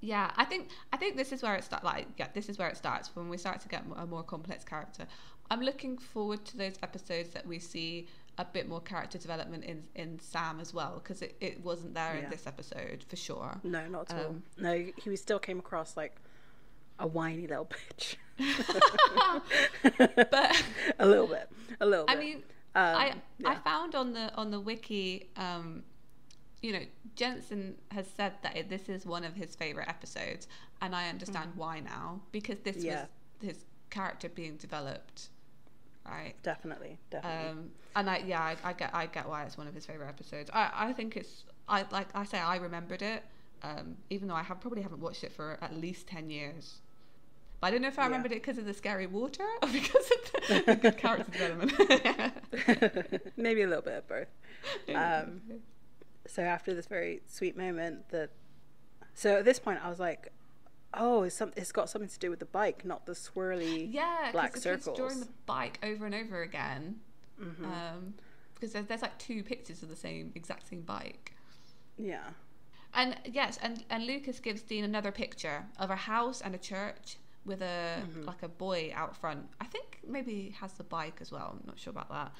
yeah, I think this is where it starts. Like, yeah, this is where it starts when we start to get a more complex character. I'm looking forward to those episodes that we see a bit more character development in Sam as well, because it wasn't there in this episode for sure. No, not at all. No, he still came across like a whiny little bitch. But a little bit. I mean, I found on the wiki, you know, Jensen has said that this is one of his favorite episodes, and I understand why now, because this was his character being developed, right? Definitely. And I get why it's one of his favorite episodes. I think it's, I remembered it, even though I probably haven't watched it for at least 10 years. But I don't know if I remembered it because of the scary water or because of the good character development. Maybe a little bit of both. So after this very sweet moment, so at this point I was like, oh, it's got something to do with the bike, not the swirly black circles. It's drawing the bike over and over again, because there's like two pictures of the exact same bike. Yeah. And yes, and Lucas gives Dean another picture of a house and a church with a like a boy out front. I think maybe he has the bike as well. I'm not sure about that.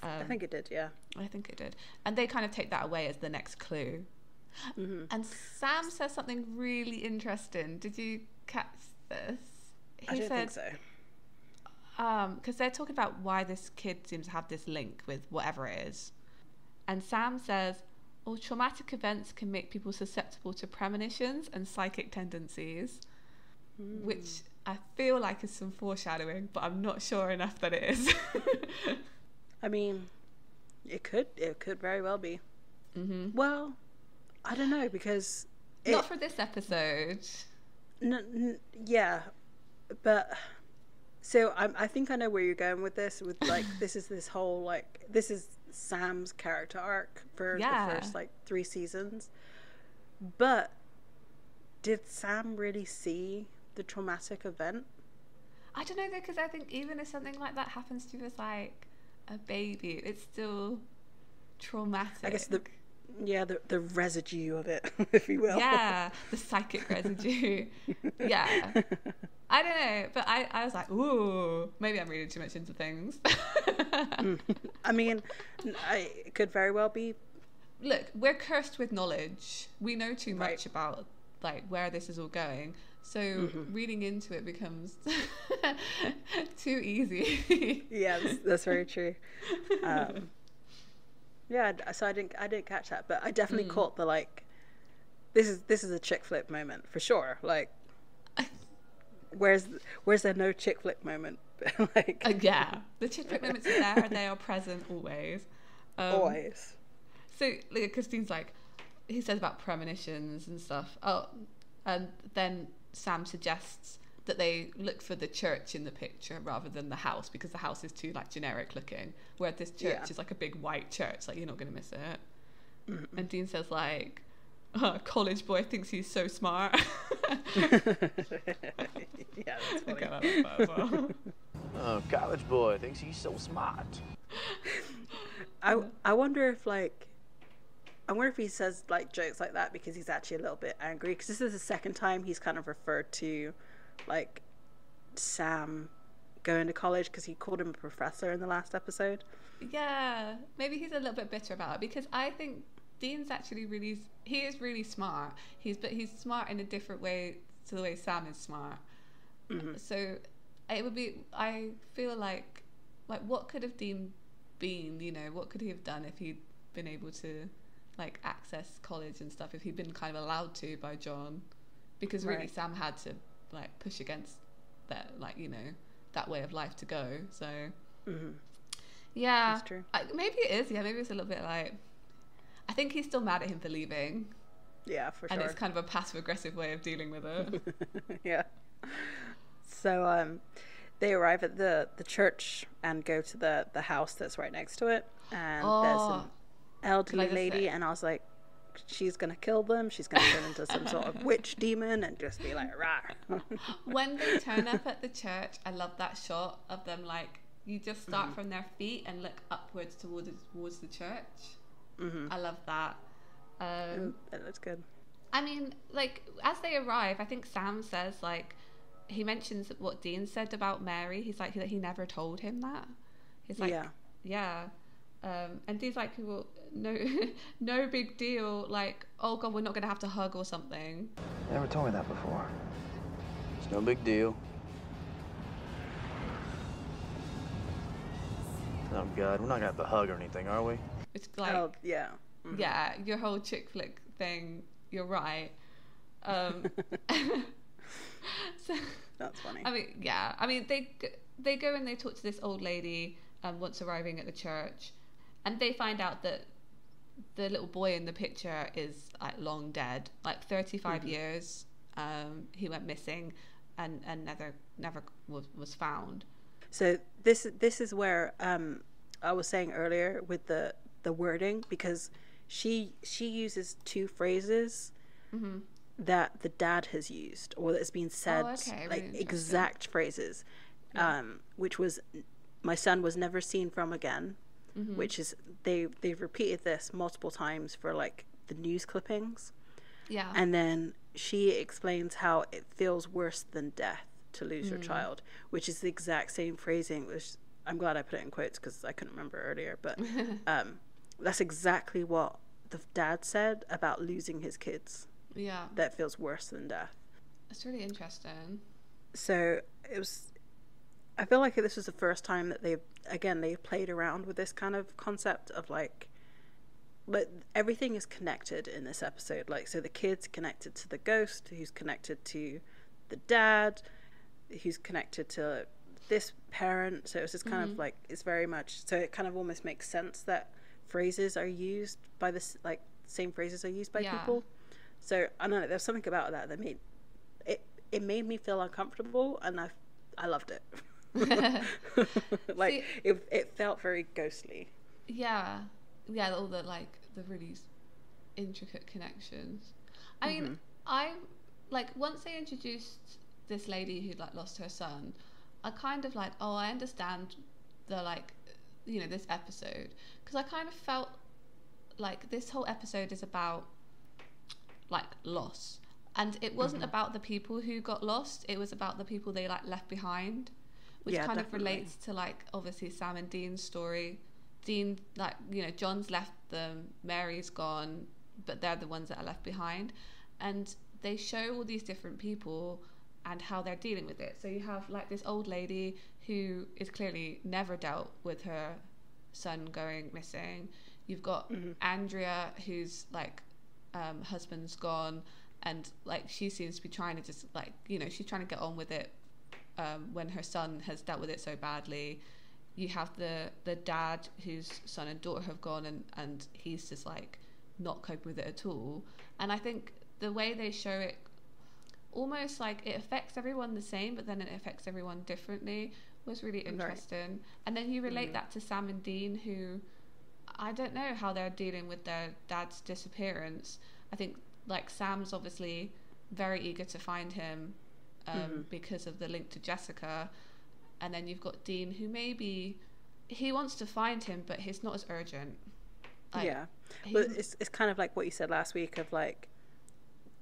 I think it did, yeah. I think it did. And they kind of take that away as the next clue. And Sam says something really interesting. Did you catch this? I don't think so. Because they're talking about why this kid seems to have this link with whatever it is. And Sam says, all traumatic events can make people susceptible to premonitions and psychic tendencies, which I feel like is some foreshadowing, but I'm not sure enough that it is. I mean, it could very well be. Well, I don't know, because not for this episode. Yeah, but so I think I know where you're going with this. With like, this is Sam's character arc for the first like 3 seasons. But did Sam really see the traumatic event? I don't know though, because I think even if something like that happens to you as like a baby, it's still traumatic. I guess the residue of it, if you will. Yeah, the psychic residue. Yeah. I don't know, but I was like, ooh, maybe I'm reading too much into things. I mean, it could very well be. Look, we're cursed with knowledge. We know too much about like where this is all going. So reading into it becomes too easy. Yeah, that's very true. Yeah, so I didn't catch that, but I definitely caught the like. This is a chick flick moment for sure. Like, where's there no chick flick moment? Like, yeah, the chick flick moments are there. They are present always. Always. So, like, Christine's like, he says about premonitions and stuff. Oh, and then Sam suggests that they look for the church in the picture rather than the house, because the house is too like generic looking, where this church is like a big white church, like you're not going to miss it. And Dean says like, college boy thinks he's so smart. Yeah, that's funny. I like that as well. Oh, college boy thinks he's so smart. I wonder if he says like jokes like that because he's actually a little bit angry, because this is the second time he's kind of referred to like Sam going to college, because he called him a professor in the last episode. Yeah, maybe he's a little bit bitter about it, because I think Dean's actually he is really smart. He's smart in a different way to the way Sam is smart. So it would be. I feel like what could have Dean been? You know, what could he have done if he'd been able to like access college and stuff? If he'd been kind of allowed to by John, because really Sam had to like push against that, like, you know, that way of life to go. So yeah, That's true. Maybe it is. Yeah, maybe it's a little bit like. I think he's still mad at him for leaving. Yeah, for sure. And it's kind of a passive aggressive way of dealing with it. Yeah. So they arrive at the church and go to the house that's right next to it, and there's an elderly lady, and I was like, she's gonna kill them, she's gonna turn into some sort of witch demon and just be like rah. When they turn up at the church, I love that shot of them, like, you just start from their feet and look upwards towards the church. I love that. That looks good. I mean, like, as they arrive, I think Sam says, like, he mentions what Dean said about Mary. He's like, he never told him that. He's like, yeah. And Dean's like, well, no big deal. Like, oh God, we're not going to have to hug or something. You never told me that before. It's no big deal. Oh God, we're not going to have to hug or anything, are we? It's like, Oh, yeah. yeah, your whole chick flick thing, you're right. So, That's funny. I mean, yeah. I mean, they go and they talk to this old lady once arriving at the church, and they find out that the little boy in the picture is like long dead, like 35 years. He went missing, and never was found. So this is where I was saying earlier with the wording, because she uses two phrases that the dad has used, or that's been said, like exact phrases, which was, my son was never seen from again, which is they've repeated this multiple times for like the news clippings, and then she explains how it feels worse than death to lose your child, which is the exact same phrasing, which I'm glad I put it in quotes because I couldn't remember earlier, but that's exactly what the dad said about losing his kids. Yeah. That feels worse than death. It's really interesting. So I feel like this was the first time that they've played around with this kind of concept of like, but everything is connected in this episode. Like, so the kid's connected to the ghost, who's connected to the dad, who's connected to this parent. So it's just kind of like, it's very much, so it kind of almost makes sense that phrases are used by this, like same phrases are used by people. So I don't know, there's something about that made it made me feel uncomfortable, and I loved it. Like, see, it felt very ghostly. Yeah, all the like the really intricate connections. I mean, I like, once they introduced this lady who like lost her son, I kind of like, oh, I understand the, like, you know, this episode, because I kind of felt like this whole episode is about like loss, and it wasn't about the people who got lost, it was about the people they like left behind, which kind of relates to like obviously Sam and Dean's story. Dean, like, you know, John's left them, Mary's gone, but they're the ones that are left behind, and they show all these different people and how they're dealing with it. So you have like this old lady who is clearly never dealt with her son going missing. You've got Andrea, who's like, husband's gone, and like she seems to be trying to just, like, you know, she's trying to get on with it when her son has dealt with it so badly. You have the dad whose son and daughter have gone, and he's just like not coping with it at all. And I think the way they show it, almost like it affects everyone the same, but then it affects everyone differently, was really interesting. And then you relate that to Sam and Dean, who I don't know how they're dealing with their dad's disappearance. I think like Sam's obviously very eager to find him because of the link to Jessica, and then you've got Dean, who maybe he wants to find him, but he's not as urgent. Like, but it's kind of like what you said last week of like,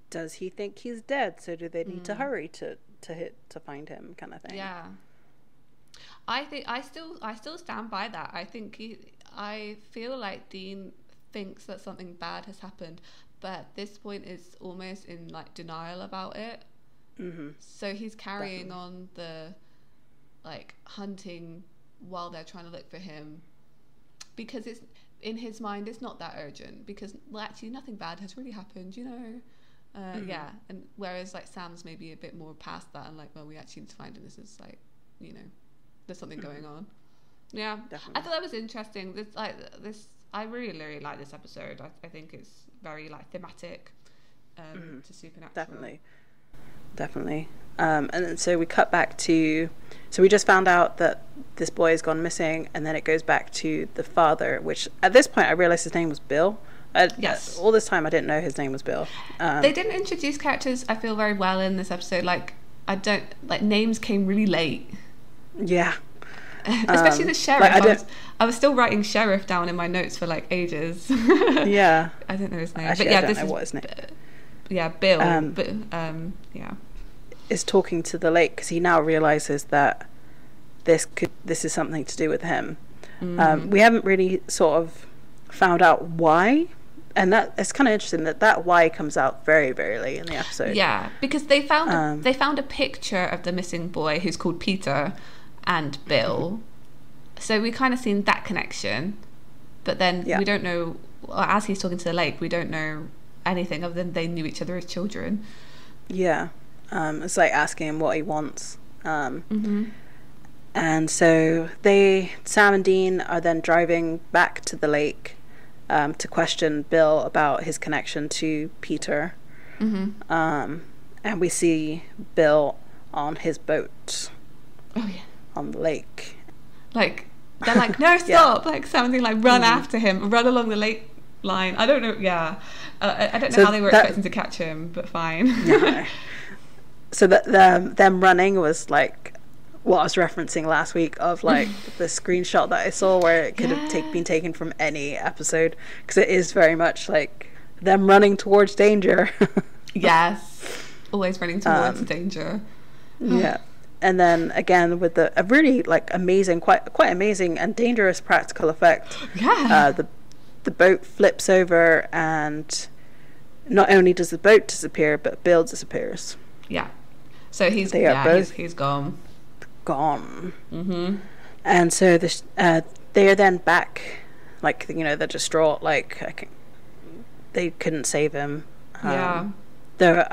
does he think he's dead? So do they need to hurry to find him, kind of thing? Yeah. I think I still stand by that. I think I feel like Dean thinks that something bad has happened, but at this point is almost in like denial about it. So he's carrying on the like hunting while they're trying to look for him, because it's in his mind it's not that urgent, because well, actually nothing bad has really happened, you know. Yeah, and whereas like Sam's maybe a bit more past that and like, well, we actually need to find him. This is like, you know, there's something going on. Yeah, definitely. I thought that was interesting. This I really like this episode. I think it's very like thematic to Supernatural. Definitely. And so we cut back to, so we just found out that this boy has gone missing, and then it goes back to the father, which at this point I realized his name was Bill. Yes. All this time I didn't know his name was Bill. They didn't introduce characters, I feel, very well in this episode. Like, names came really late. Yeah. Especially the sheriff. I was still writing sheriff down in my notes for like ages. Yeah. I don't know his name. Actually, but yeah, I don't this know is what his name. Yeah, Bill. Yeah. Is talking to the lake because he now realizes that this is something to do with him. We haven't really sort of found out why, and that it's kind of interesting that why comes out very, very late in the episode. Yeah, because they found a picture of the missing boy who's called Peter and Bill, so we kind of seen that connection, but then we don't know, as he's talking to the lake, we don't know anything other than they knew each other as children. Yeah. It's like asking him what he wants. And so Sam and Dean are then driving back to the lake to question Bill about his connection to Peter. And we see Bill on his boat. Oh yeah. On the lake. Like, they're like, no, stop! Like, something like, run after him, run along the lake line. I don't know, I don't know how they were expecting to catch him, but fine. Yeah. So that them running was like what I was referencing last week of like the screenshot that I saw where it could have been taken from any episode, because it is very much like them running towards danger. Yes, always running towards danger. Yeah. And then again with a really like amazing, quite amazing and dangerous practical effect. Yeah. The boat flips over, and not only does the boat disappear, but Bill disappears. Yeah. So he's gone. Gone. And so they are then back, like, you know, they're distraught, like they couldn't save him. Yeah. Though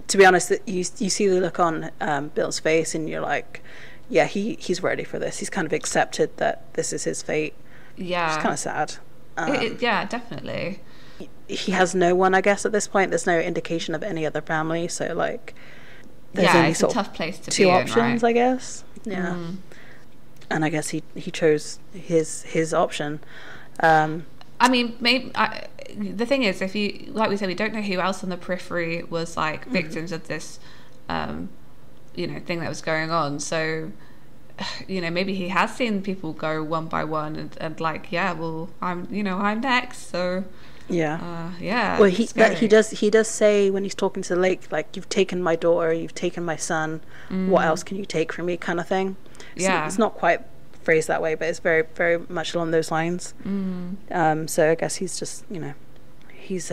to be honest, you see the look on Bill's face, and you're like, yeah, he's ready for this. He's kind of accepted that this is his fate. Yeah. It's kind of sad. Yeah, definitely. He has no one, I guess, at this point. There's no indication of any other family, so like there's only it's a tough place to two be options, right? I guess. Yeah. And I guess he chose his option. I mean, maybe the thing is, if you, like we said, we don't know who else on the periphery was like victims of this, you know, thing that was going on. So, you know, maybe he has seen people go one by one, and like, yeah, well, I'm next. So, yeah. Well, he does say when he's talking to the lake, like, you've taken my daughter, you've taken my son. What else can you take from me, kind of thing. So it's not quite phrased that way, but it's very, very much along those lines. So I guess he's just, you know, he's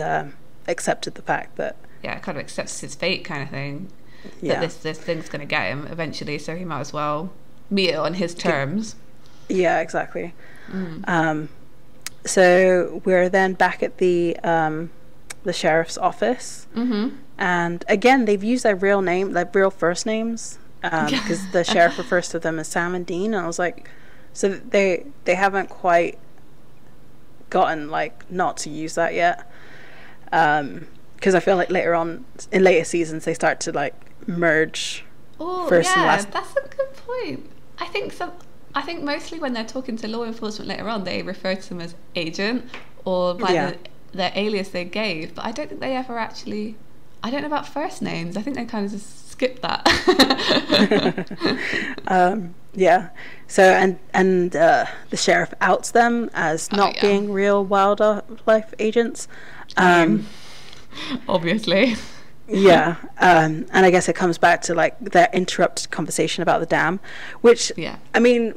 accepted the fact that kind of accepts his fate, kind of thing. That this thing's going to get him eventually, so he might as well meet it on his terms. Yeah, exactly. So we're then back at the sheriff's office, and again they've used their real name, their real first names, because the sheriff refers to them as Sam and Dean, and I was like, so they haven't quite gotten like not to use that yet, because I feel like later on in later seasons they start to like merge first and last. That's a good point. I think mostly when they're talking to law enforcement later on, they refer to them as agent or by the alias they gave, but I don't think they ever actually, I don't know about first names. I think they kind of just skip that. So and the sheriff outs them as not being real wildlife agents, obviously. And I guess it comes back to like their interrupted conversation about the dam, which I mean,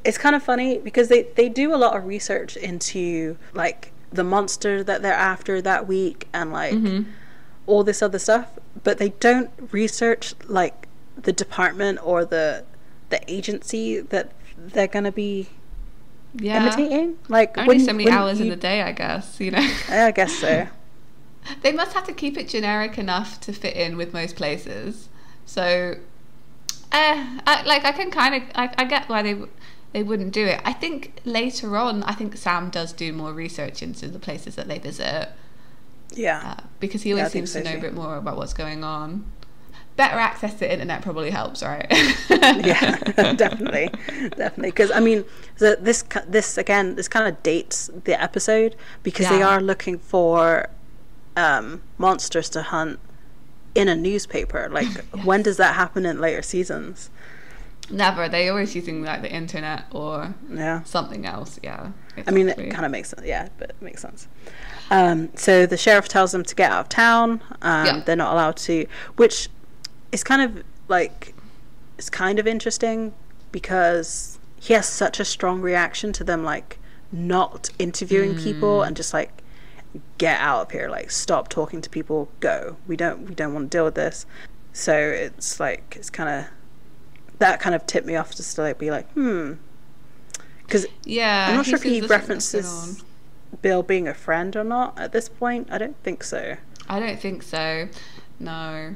it's kind of funny because they do a lot of research into like the monster that they're after that week and like all this other stuff, but they don't research like the department or the the agency that they're gonna be Yeah. imitating. Like Only so many hours in the day, I guess, you know. I guess so. They must have to keep it generic enough to fit in with most places. So, I get why they wouldn't do it. I think later on, I think Sam does do more research into the places that they visit. Yeah. Because he always seems to know a bit more about what's going on. Better access to internet probably helps, right? Yeah, definitely. Because I mean, this kind of dates the episode, because they are looking for monsters to hunt in a newspaper. Like, when does that happen in later seasons? Never. They're always using like the internet or something else. Yeah. Exactly. I mean, it kind of makes sense. Yeah, but it makes sense. So the sheriff tells them to get out of town. They're not allowed to, which is kind of like, it's kind of interesting because he has such a strong reaction to them like not interviewing people and just like, get out of here, like stop talking to people, go. We don't want to deal with this. So it's like, it's kind of, that kind of tipped me off just to like be like, because I'm not sure if he references Bill being a friend or not at this point. I don't think so. No.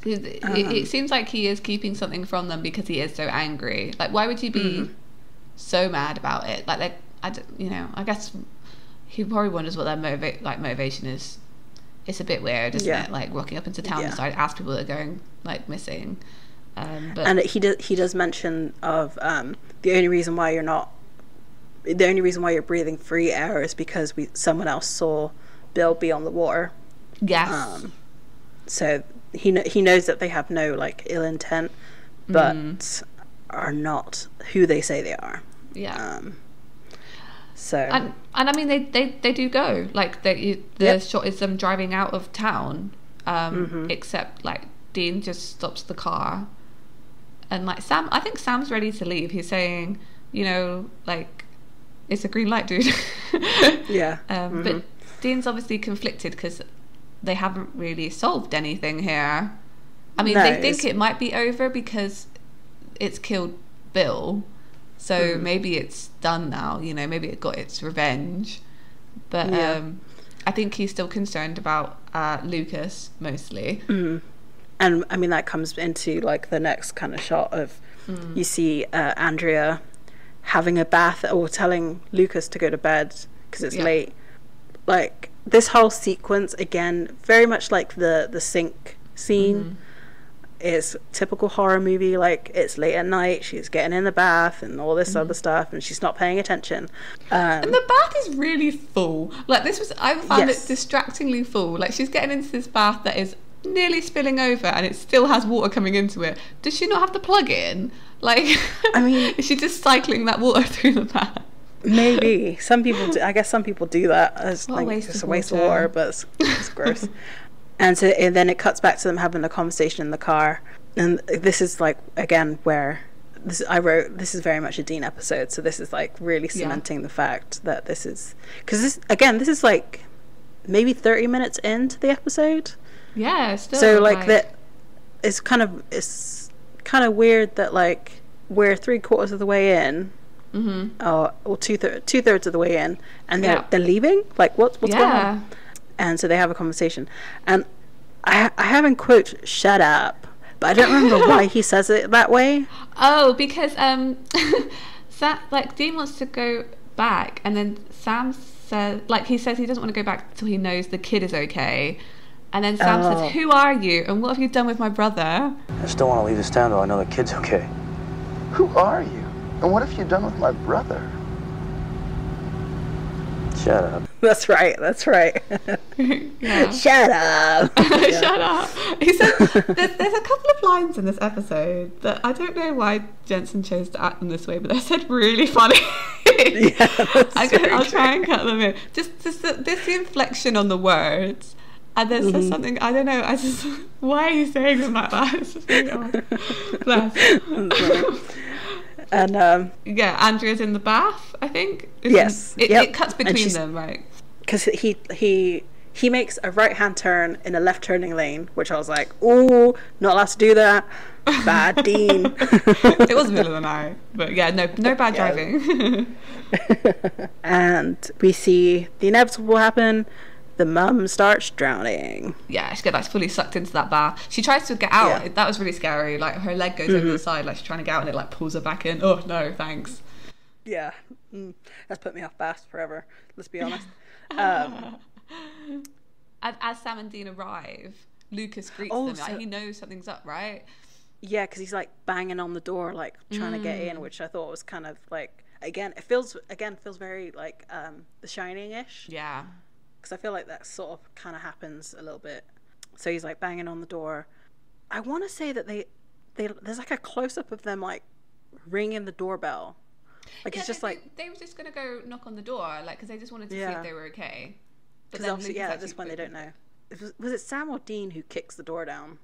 It seems like he is keeping something from them because he is so angry. Like, why would you be so mad about it? Like I guess he probably wonders what their motivation is. It's a bit weird, isn't it? Like rocking up into town and starting to ask people that are going like missing. But and he does mention of the only reason why you're breathing free air is because someone else saw Bill be on the water. Yes. So he knows that they have no like ill intent, but are not who they say they are. Yeah. So and I mean they do go like the shot is them driving out of town, except like Dean just stops the car, and like I think Sam's ready to leave. He's saying, you know, like, it's a green light, dude. Yeah. But Dean's obviously conflicted because they haven't really solved anything here. I mean, they think it might be over because it's killed Bill. So maybe it's done now, you know, maybe it got its revenge. But I think he's still concerned about Lucas mostly. And I mean, that comes into like the next kind of shot of you see Andrea having a bath or telling Lucas to go to bed because it's late. Like, this whole sequence, again, very much like the sink scene. Is typical horror movie. Like, it's late at night, she's getting in the bath and all this other stuff, and she's not paying attention. And the bath is really full. Like, I found it distractingly full. Like, she's getting into this bath that is nearly spilling over and it still has water coming into it. Does she not have the plug in? Like, I mean, is she just cycling that water through the bath? Maybe. Some people do. I guess some people do that as like just a waste of water, but it's gross. And then it cuts back to them having a conversation in the car. And this is like, again, where I wrote, this is very much a Dean episode. So this is like really cementing the fact that this is, because this is like maybe 30 minutes into the episode. Yeah, still. So like that, it's kind of weird that like we're 3/4 of the way in, or 2/3 of the way in, and they're leaving. Like, what's going on? And so they have a conversation, and I have in quote "shut up," but I don't remember why he says it that way. Oh, because like Dean wants to go back, and then Sam says, like, he says he doesn't want to go back until he knows the kid is okay, and then Sam says, "Who are you, and what have you done with my brother?" I just don't want to leave this town till I know the kid's okay. Who are you? And what have you done with my brother? Shut up. That's right. Shut up. Shut up. He said there's a couple of lines in this episode that I don't know why Jensen chose to act them this way, but they're said really funny. Yeah, I'll try and cut them in. Just the inflection on the words. And there's just something, I don't know, why are you saying them like that? It's just really odd. Bless. And Andrea's in the bath, I think. It cuts between them, right? Because he makes a right-hand turn in a left turning lane, which I was like, ooh, not allowed to do that. Bad Dean. It was the middle of the night, but yeah, no bad driving. And we see the inevitable happen. The mum starts drowning. Yeah, she gets fully sucked into that bath. She tries to get out. Yeah. That was really scary. Like her leg goes over the side, like she's trying to get out, and it like pulls her back in. Oh no, thanks. Yeah, that's put me off baths forever. Let's be honest. And as Sam and Dean arrive, Lucas greets them. so- Like, he knows something's up, right? Yeah, because he's like banging on the door, like trying to get in, which I thought was kind of like, again, it feels very like The Shining-ish. Yeah. Because I feel like that sort of kind of happens a little bit. So he's like banging on the door. I want to say that they there's like a close up of them like ringing the doorbell. Like it's just like they were just gonna go knock on the door, like because they just wanted to see if they were okay. Because obviously, at this point they don't know. Was it Sam or Dean who kicks the door down?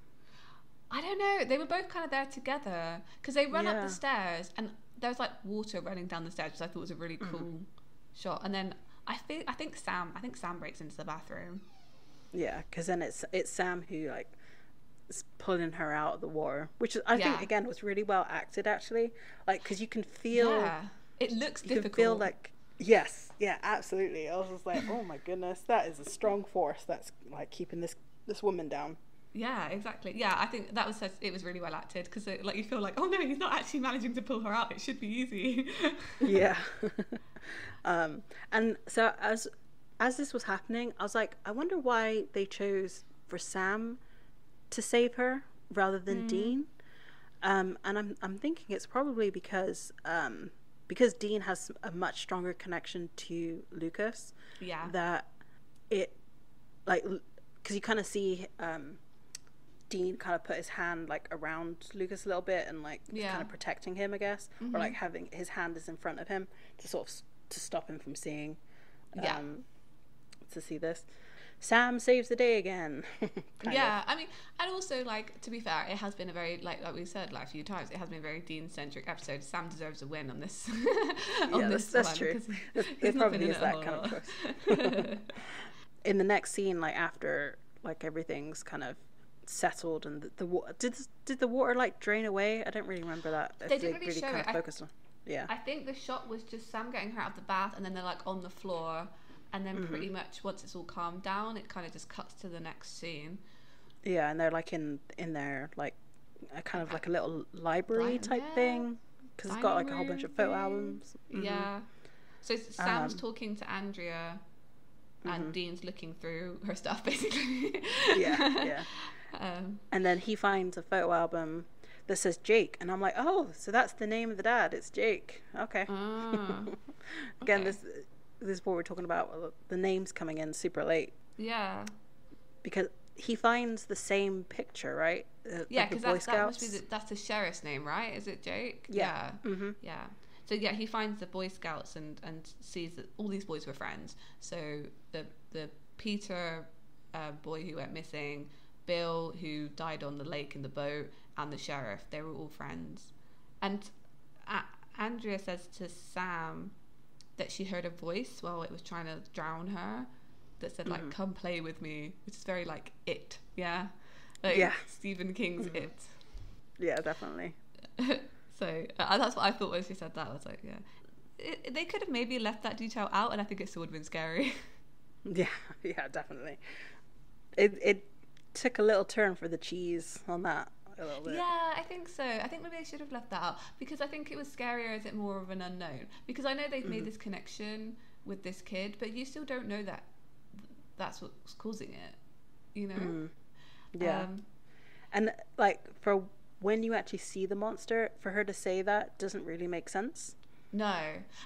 I don't know. They were both kind of there together because they run up the stairs and there's like water running down the stairs, which I thought was a really cool shot. And then I think Sam breaks into the bathroom. Yeah, because then it's Sam who like is pulling her out of the water, which I think again was really well acted actually. Like because you can feel it looks difficult. You can feel like absolutely. I was just like, oh my goodness, that is a strong force that's like keeping this woman down. Yeah, exactly. Yeah, I think it was really well acted because like you feel like, oh no, he's not actually managing to pull her out. It should be easy. Yeah. And so as this was happening, I was like, I wonder why they chose for Sam to save her rather than Dean. And I'm thinking it's probably because Dean has a much stronger connection to Lucas. Yeah. That it like because you kind of see Dean kind of put his hand like around Lucas a little bit and like kind of protecting him, I guess, or like having his hand is in front of him to sort of to stop him from seeing, to see this. Sam saves the day again. Yeah, I mean, and also like to be fair, it has been a very like we said like a few times, it has been a very Dean-centric episode. Sam deserves a win on this. That's true. It probably is that kind of choice. In the next scene, like after like everything's kind of settled and the water did the water like drain away? I don't really remember that. They didn't really show kind it. of focused on. Yeah. I think the shot was just Sam getting her out of the bath and then they're like on the floor and then pretty much once it's all calmed down it kind of just cuts to the next scene. Yeah, and they're like in their like a kind of like a little library type thing because it's got like a whole bunch of photo albums. Yeah. So Sam's talking to Andrea and Dean's looking through her stuff basically. Yeah. And then he finds a photo album that says Jake, and I'm like, oh, so that's the name of the dad. It's Jake. Okay. Again, this is what we're talking about. The names coming in super late. Yeah. Because he finds the same picture, right? Yeah, because like that must be that's the sheriff's name, right? Is it Jake? Yeah. Yeah. So yeah, he finds the Boy Scouts and sees that all these boys were friends. So the Peter boy who went missing, Bill who died on the lake in the boat, and the sheriff, they were all friends. And Andrea says to Sam that she heard a voice while it was trying to drown her that said like, come play with me, which is very like It. Yeah. Like Stephen King's It. Yeah, definitely. So that's what I thought when she said that. I was like, they could have maybe left that detail out and I think it still would have been scary. Yeah, definitely. It took a little turn for the cheese on that a little bit. Yeah, I think so. I think maybe they should have left that out because I think it was scarier as it more of an unknown. Because I know they've made this connection with this kid, but you still don't know that that's what's causing it, you know? Yeah. And like for when you actually see the monster, for her to say that doesn't really make sense. No.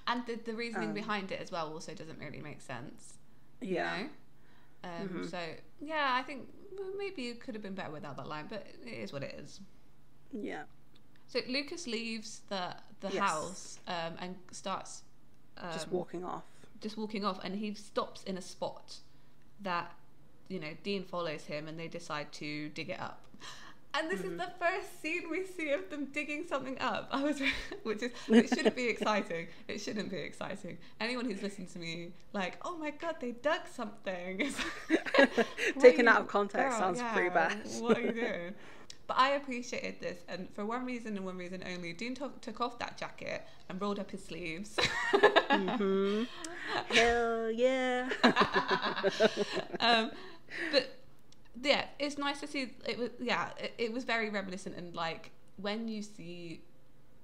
And the reasoning behind it as well also doesn't really make sense. Yeah. You know? So yeah, I think maybe it could have been better without that line, but it is what it is. Yeah. So Lucas leaves the house and starts just walking off, and he stops in a spot that, you know, Dean follows him and they decide to dig it up. And this is the first scene we see of them digging something up. It shouldn't be exciting. It shouldn't be exciting. Anyone who's listened to me, like, oh my god, they dug something. Taken out of context sounds pretty bad. What are you doing? But I appreciated this, and for one reason and one reason only, Dean took off that jacket and rolled up his sleeves. Mm-hmm. Hell yeah. But yeah, it's nice to see. It was very reminiscent, and like when you see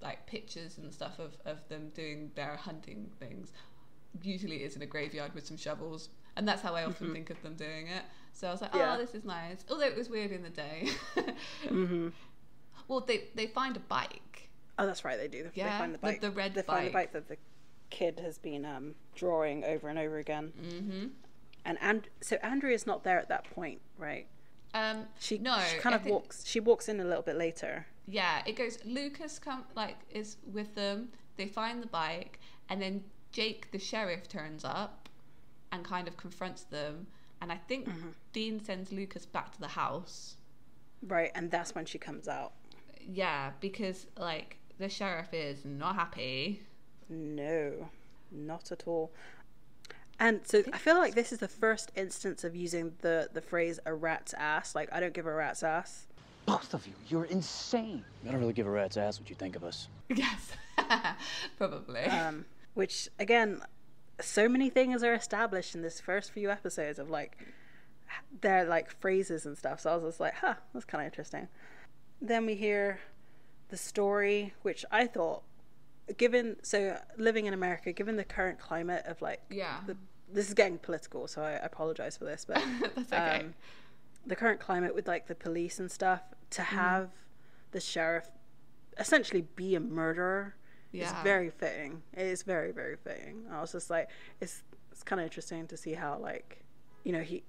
like pictures and stuff of them doing their hunting things, usually it's in a graveyard with some shovels, and that's how I often think of them doing it. So I was like, oh, this is nice, although it was weird in the day. Well, they find a bike. Oh, that's right, they do. Yeah, they find the bike. The red they bike. find the bike that the kid has been drawing over and over again. And so Andrea's not there at that point, right? She kind of walks. She walks in a little bit later. Yeah, it goes. Lucas is with them. They find the bike, and then Jake, the sheriff, turns up and kind of confronts them. And I think Dean sends Lucas back to the house. Right, and that's when she comes out. Yeah, because like the sheriff is not happy. No, not at all. And so I feel like this is the first instance of using the phrase "a rat's ass." Like, I don't give a rat's ass. Both of you, you're insane. I don't really give a rat's ass what you think of us. Yes, probably. Which, again, so many things are established in this first few episodes of like their like phrases and stuff. So I was just like, that's kind of interesting. Then we hear the story, which I thought, living in America, given the current climate of like, this is getting political, so I apologize for this, but that's okay. The current climate with like the police and stuff, to have the sheriff essentially be a murderer is very fitting. It is very, very fitting. I was just like, it's kind of interesting to see how like, you know, he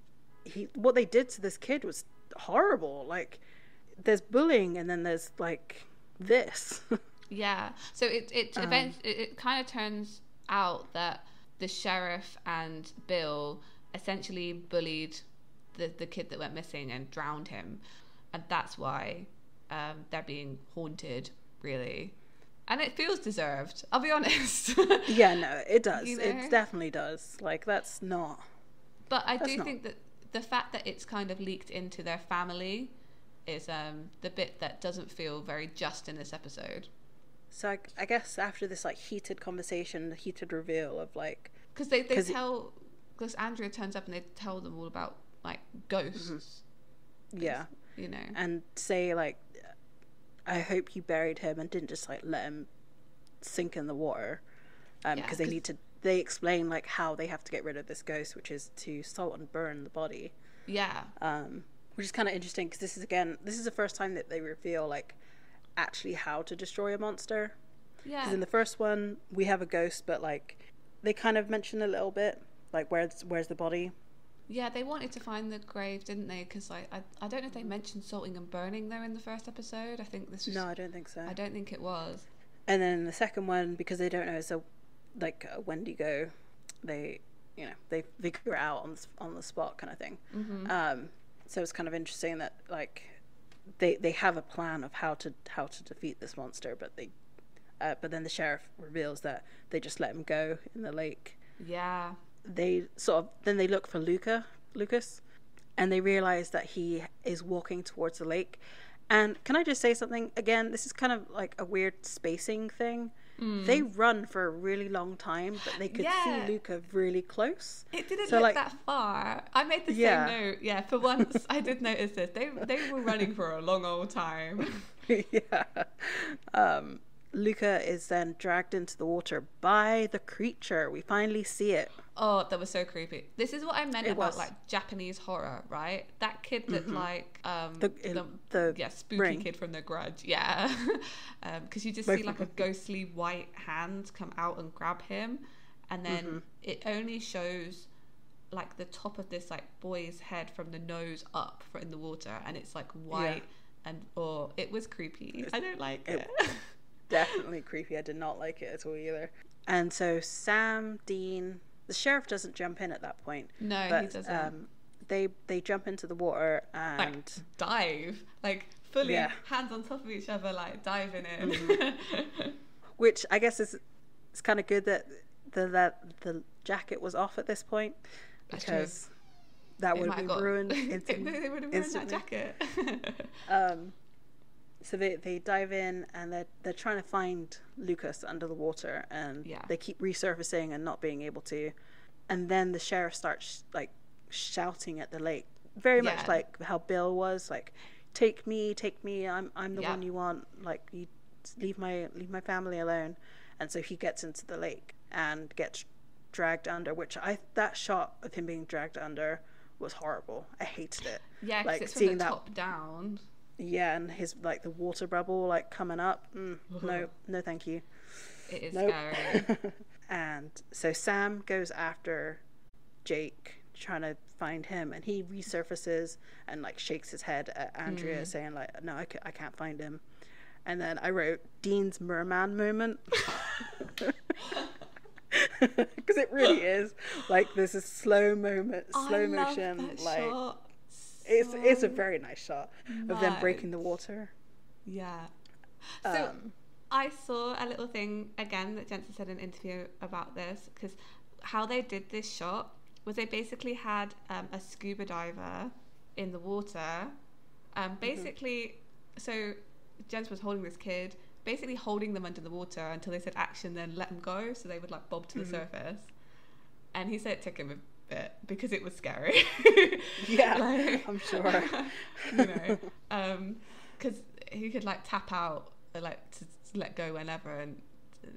what they did to this kid was horrible. Like, there's bullying and then there's like this. Yeah, so it kind of turns out that the sheriff and Bill essentially bullied the kid that went missing and drowned him, and that's why they're being haunted, really. And it feels deserved, I'll be honest. Yeah, no, it does. You know? It definitely does. Like, that's not... But I do think that the fact that it's kind of leaked into their family is the bit that doesn't feel very just in this episode. So I guess after this like heated conversation, the heated reveal of like... Because Andrea turns up and they tell them all about like ghosts. Yeah. You know. And say like, I hope you buried him and didn't just like let him sink in the water. Because they explain like how they have to get rid of this ghost, which is to salt and burn the body. Yeah. Which is kind of interesting because this is the first time that they reveal like actually how to destroy a monster. Yeah. Because in the first one we have a ghost, but like they kind of mention a little bit like where's the body. Yeah, they wanted to find the grave, didn't they? Because I don't know if they mentioned salting and burning though in the first episode. I think this was... No, I don't think so. I don't think it was. And then in the second one, because they don't know it's a Wendigo, they figure it out on the spot kind of thing. So it's kind of interesting that like they have a plan of how to defeat this monster, but then the sheriff reveals that they just let him go in the lake. Yeah. They then look for Lucas, and they realize that he is walking towards the lake. And can I just say something again? This is kind of like a weird spacing thing. They run for a really long time, but they could see Luca really close. It didn't look that far. I made the same note. Yeah, for once I did notice this. They were running for a long old time. Yeah. Luca is then dragged into the water by the creature. We finally see it. Oh, that was so creepy. This is what I meant about like Japanese horror, right? That kid looked like the spooky Ring. Kid from The Grudge. Yeah. Because you just see like a ghostly white hand come out and grab him, and then it only shows like the top of this like boy's head from the nose up in the water, and it's like white and it was creepy. I don't like it. Definitely creepy. I did not like it at all either. And so Sam, Dean, the sheriff doesn't jump in at that point. No, he doesn't. They jump into the water and like dive, like fully hands on top of each other, like diving in. Which I guess is kind of good that the jacket was off at this point, because that would have been ruined instantly. They would have ruined that jacket. So they dive in and they're trying to find Lucas under the water, and they keep resurfacing and not being able to. And then the sheriff starts like shouting at the lake, very much like how Bill was like, take me, I'm the one you want, like, you leave my family alone. And so he gets into the lake and gets dragged under, which that shot of him being dragged under was horrible. I hated it. Yeah, because like it's from the top down. Yeah, and his like the water bubble like coming up. No, thank you. It is scary. And so Sam goes after Jake, trying to find him, and he resurfaces and like shakes his head at Andrea, saying like, "No, I can't find him." And then I wrote Dean's merman moment. Because it really is like there's a slow motion, like shot. It's a very nice shot of them breaking the water. Yeah. So I saw a little thing again that Jensen said in an interview about this, because how they did this shot was they basically had a scuba diver in the water, basically. So Jensen was holding this kid, basically holding them under the water until they said action, then let them go, so they would like bob to the surface. And he said it took him a bit because it was scary. Yeah, like, I'm sure. You know, because he could like tap out, like to let go whenever, and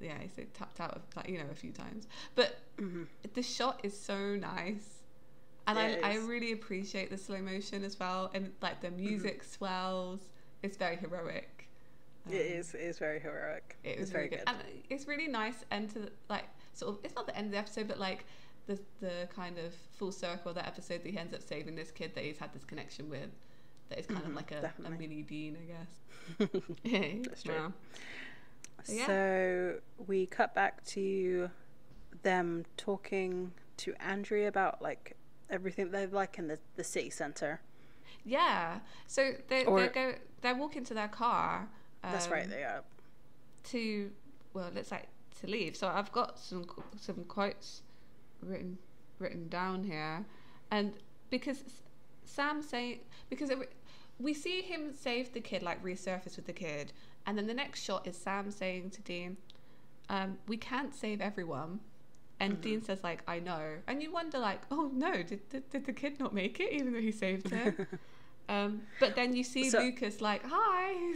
yeah, he tapped out like, you know, a few times. But the shot is so nice, and I really appreciate the slow motion as well, and like the music swells. It's very heroic. It is very heroic. It was very good. And it's really nice end to like sort of, it's not the end of the episode, but like the kind of full circle of that episode that he ends up saving this kid that he's had this connection with, that is kind of like a mini Dean, I guess. That's true. Wow. Yeah. So we cut back to them talking to Andrea about like everything they're like in the city centre. Yeah. So they're walking to their car. That's right, they are. To leave. So I've got some quotes written down here, and because we see him save the kid, like resurface with the kid, and then the next shot is Sam saying to Dean, "We can't save everyone." And Dean says like, "I know," and you wonder like, "Oh no, did the kid not make it even though he saved him?" But then you see Lucas like, "Hi."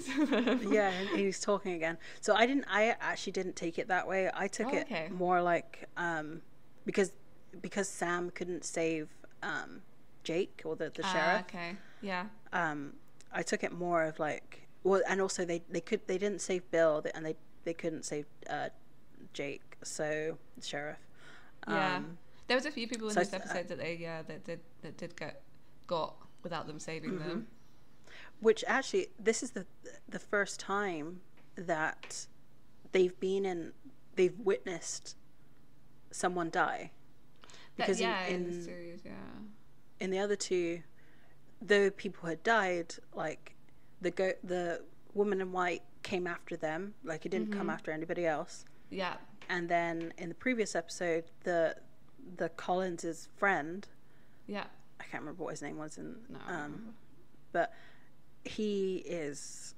Yeah, and he's talking again. So I actually didn't take it that way. I took it more like because Sam couldn't save Jake or the sheriff. Okay. Yeah. I took it more of like, well, and also they didn't save Bill, and they couldn't save Jake, so the sheriff. Yeah. There was a few people in this episode that did got without them saving them. Which actually, this is the first time that they've witnessed someone die. Because in the series, in the other two, though people had died, like the woman in white came after them, like it didn't come after anybody else. Yeah. And then in the previous episode, the Collins' friend. Yeah. I can't remember what his name was No. But he's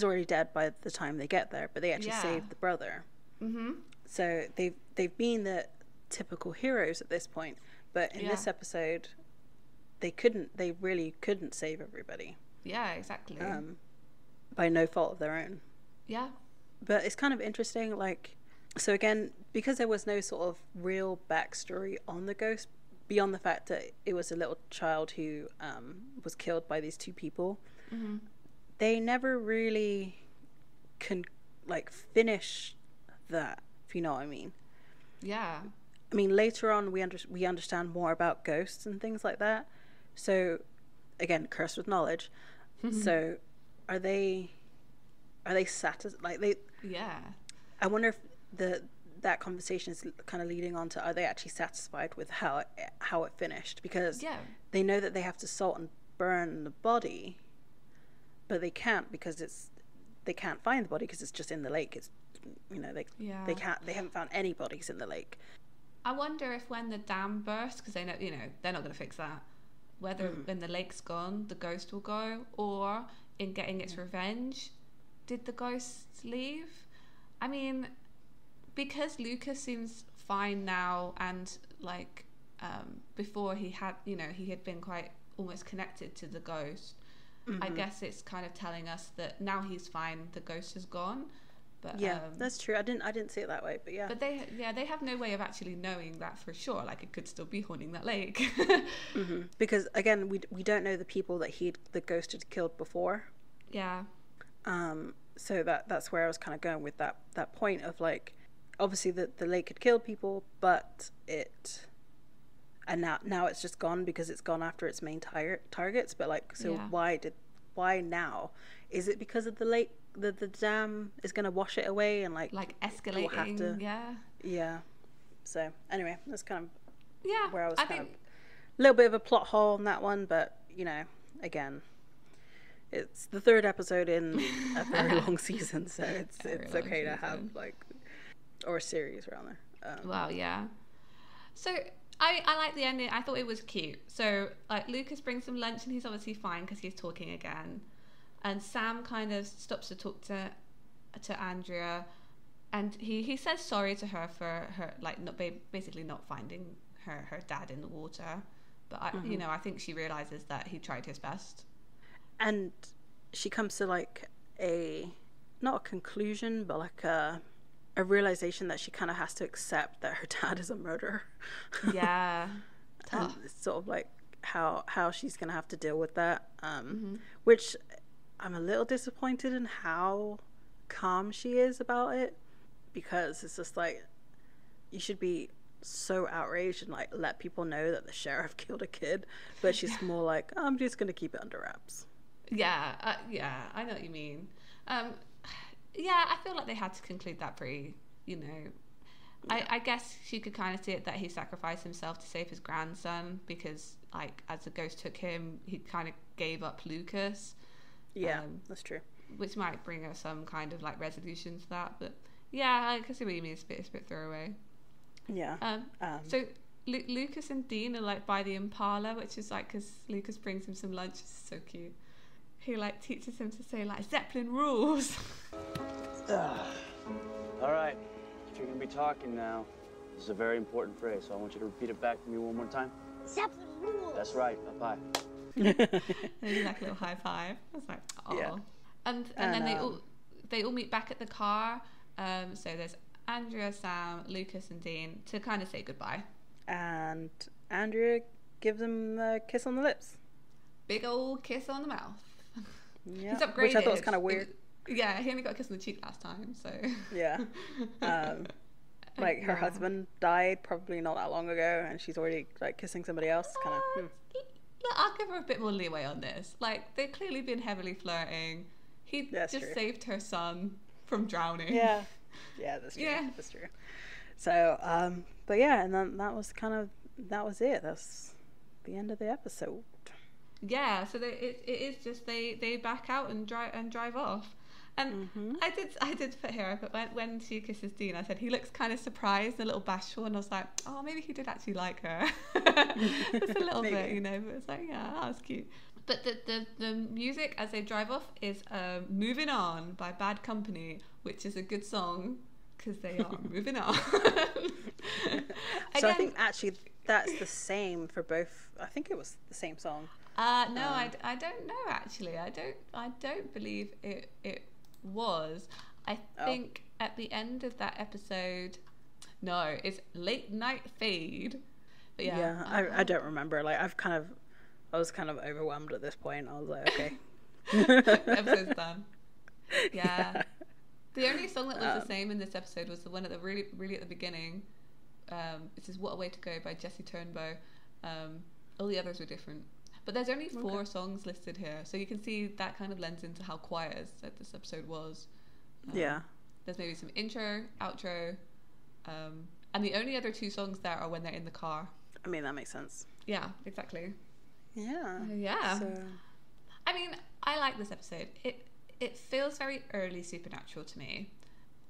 already dead by the time they get there, but they actually saved the brother. So they've been the typical heroes at this point, but in this episode they really couldn't save everybody. Yeah, exactly. By no fault of their own. Yeah. But it's kind of interesting, like, so again, because there was no sort of real backstory on the ghost beyond the fact that it was a little child who was killed by these two people, they never really can like finish that, if you know what I mean. Yeah. I mean, later on we understand more about ghosts and things like that. So again, cursed with knowledge. So are they satisfied? Like they? Yeah. I wonder if that conversation is kind of leading on to, are they actually satisfied with how it finished? Because they know that they have to salt and burn the body, but they can't because they can't find the body because it's just in the lake. It's, you know, they haven't found any bodies in the lake. I wonder if when the dam bursts, because they know, you know, they're not going to fix that, whether when the lake's gone, the ghost will go, or in getting its revenge, did the ghosts leave? I mean, because Lucas seems fine now, and like before he had been quite almost connected to the ghost. I guess it's kind of telling us that now he's fine, the ghost is gone. But yeah, that's true. I didn't see it that way, but yeah. But they have no way of actually knowing that for sure. Like, it could still be haunting that lake. Because again, we don't know the people that the ghost had killed before. Yeah. So that's where I was kind of going with that point of like, obviously the lake had killed people, but now it's just gone because it's gone after its main targets. But like, so why now? Is it because of the lake? The dam is going to wash it away and like escalating. Have to, yeah. So anyway, that's kind of where I was a little bit of a plot hole on that one, but again, it's the third episode in a very long season, so it's okay to have or a series rather. Well, yeah. So I like the ending. I thought it was cute. So like, Lucas brings him lunch and he's obviously fine because he's talking again. And Sam kind of stops to talk to Andrea, and he says sorry to her for her basically not finding her dad in the water. But I think she realizes that he tried his best. And she comes to like not a conclusion, but like a realization that she kind of has to accept that her dad is a murderer. Yeah. And it's sort of like how she's gonna have to deal with that. Which I'm a little disappointed in how calm she is about it, because it's just like, you should be so outraged and like let people know that the sheriff killed a kid, but she's more like, I'm just gonna keep it under wraps. Yeah, I know what you mean. I feel like they had to conclude that pretty, I guess she could kind of see it that he sacrificed himself to save his grandson, because like, as the ghost took him, he kind of gave up Lucas. Yeah, that's true. Which might bring us some kind of like resolution to that, but yeah, I can see what you mean. It's a bit throwaway. Yeah. So Lucas and Dean are like by the Impala, which is like, because Lucas brings him some lunch. It's so cute. He like teaches him to say like Zeppelin rules. All right, if you're gonna be talking now, this is a very important phrase, so I want you to repeat it back to me one more time. Zeppelin rules. That's right. Bye. They do like a little high five. I was like, oh. Yeah. And then they all meet back at the car. So there's Andrea, Sam, Lucas, and Dean to kind of say goodbye. And Andrea gives him a kiss on the lips. Big old kiss on the mouth. Yeah. He's upgraded. Which I thought was kind of weird. He only got a kiss on the cheek last time, so. Yeah. Like, her husband died probably not that long ago, and she's already like kissing somebody else. Kind of. I'll give her a bit more leeway on this. Like, they've clearly been heavily flirting. He saved her son from drowning. Yeah, that's true. Yeah. That's true. So, but yeah, and then that was it. That's the end of the episode. Yeah, so it is just they back out and drive off. And I did put here, but when she kisses Dean, I said he looks kind of surprised, a little bashful, and I was like, oh, maybe he did actually like her. Just a little bit, but it's like, yeah, that was cute. But the music as they drive off is Moving On by Bad Company, which is a good song because they are moving on. So I think actually that's the same for both. I think it was the same song. No, I don't know actually. I don't believe it was. I think at the end of that episode, no, it's Late Night Fade. But yeah, I don't remember. Like, I was kind of overwhelmed at this point. I was like, okay. Episode's done. Yeah. The only song that was the same in this episode was the one at the really at the beginning. This is What a Way to Go by Jesse Turnbow. All the others were different. But there's only 4 songs listed here, so you can see that kind of lends into how quiet this episode was. There's maybe some intro, outro, and the only other 2 songs there are when they're in the car. I mean, that makes sense. Yeah, exactly. Yeah. So... I mean, I like this episode. It feels very early Supernatural to me.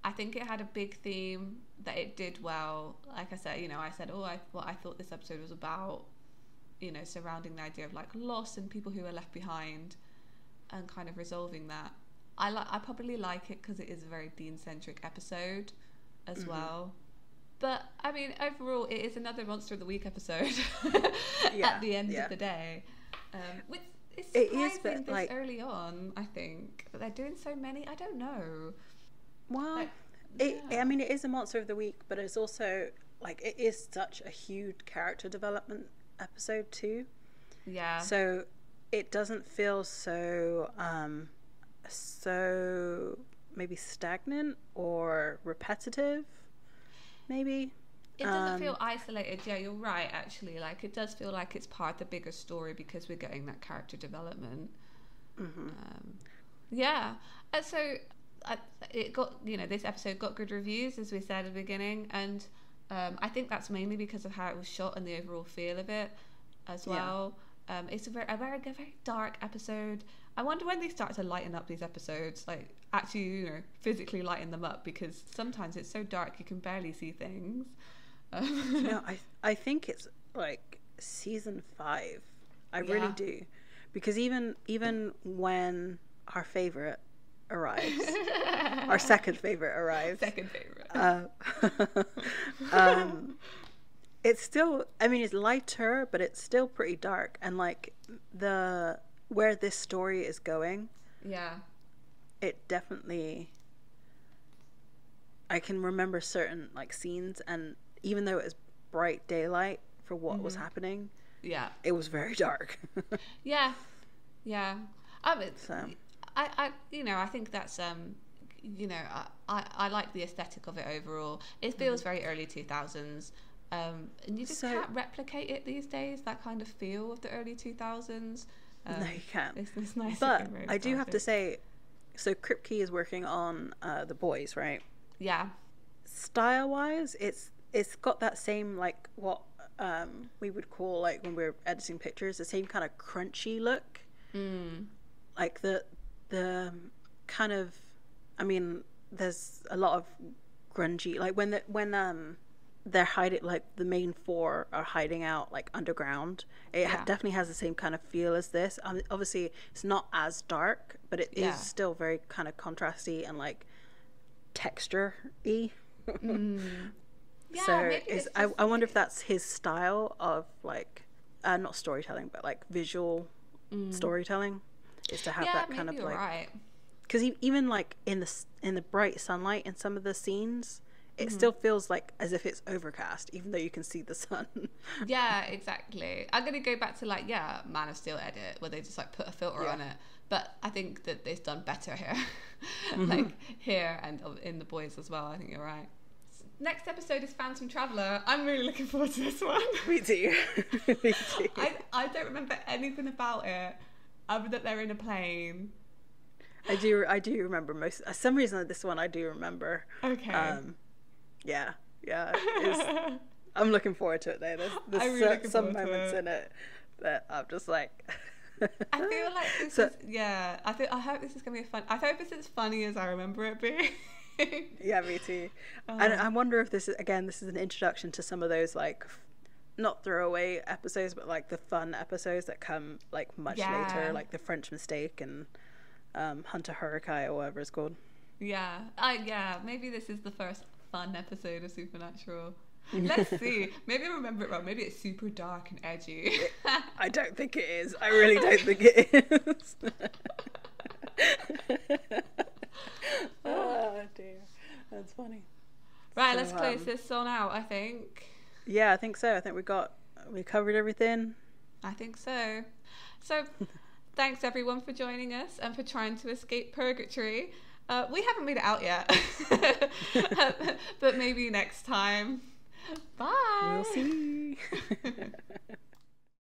I think it had a big theme that it did well. Like I said, I said, I thought this episode was about, surrounding the idea of like loss and people who are left behind. and kind of resolving that. I probably like it because it is a very Dean-centric episode as well. But I mean, overall, it is another Monster of the Week episode at the end of the day. Which is surprising this early on, I think. But they're doing so many. I don't know. Well, I mean, it is a Monster of the Week, but it's also like it is such a huge character development episode too. Yeah. So it doesn't feel so maybe stagnant or repetitive. Maybe it doesn't feel isolated. Yeah, you're right. Actually, like it does feel like it's part of the bigger story because we're getting that character development. So it got, you know, this episode got good reviews, as we said at the beginning, and I think that's mainly because of how it was shot and the overall feel of it as well. It's a very dark episode. I wonder when they start to lighten up these episodes, like actually, you know, physically lighten them up, because sometimes it's so dark you can barely see things. No, I think it's like season 5. I really do, because even when our favorite arrives, our second favorite arrives, it's still, I mean, it's lighter, but it's still pretty dark, and like where this story is going, it definitely, I can remember certain like scenes, and even though it was bright daylight for what was happening, it was very dark. I you know, I think that's you know, I like the aesthetic of it overall. It feels very early 2000s, and you just can't replicate it these days, that kind of feel of the early 2000s. No, you can't. It's nice. But I do have to say, so Kripke is working on The Boys, right? Yeah. Style-wise, it's got that same, like, what we would call, like, when we're editing pictures, the same kind of crunchy look. Like the kind of, I mean, there's a lot of grungy, like when they're hiding, like the main 4 are hiding out like underground. It definitely has the same kind of feel as this. Obviously, it's not as dark, but it is still very kind of contrasty and like texture-y. So I wonder if that's his style of like not storytelling, but like visual storytelling, is to have that kind of like. Because even like in the bright sunlight in some of the scenes, it still feels like as if it's overcast, even though you can see the sun. Yeah, exactly. I'm gonna go back to like Man of Steel edit, where they just like put a filter on it. But I think that it's done better here, like here and in The Boys as well. I think you're right. Next episode is Phantom Traveller. I'm really looking forward to this one. Me too. Me too. I don't remember anything about it other than they're in a plane. I do remember most. For some reason, this one I do remember. Okay. I'm looking forward to it though. There's really some moments in it that I'm just like. I feel like this is. Yeah. I hope this is gonna be fun. I hope it's as funny as I remember it being. Yeah, me too. And I wonder if this is an introduction to some of those like not throwaway episodes, but like the fun episodes that come like much later, like The French Mistake and Hunter Hurricane or whatever it's called. Maybe this is the first fun episode of Supernatural. Let's see. Maybe I remember it wrong. Maybe it's super dark and edgy. I don't think it is. I really don't think it is. Oh dear, that's funny. Right, so, let's close this on out, I think. Yeah, I think so. I think we covered everything. I think so. So thanks everyone for joining us and for trying to escape Purgatory. We haven't made it out yet. But maybe next time. Bye. We'll see.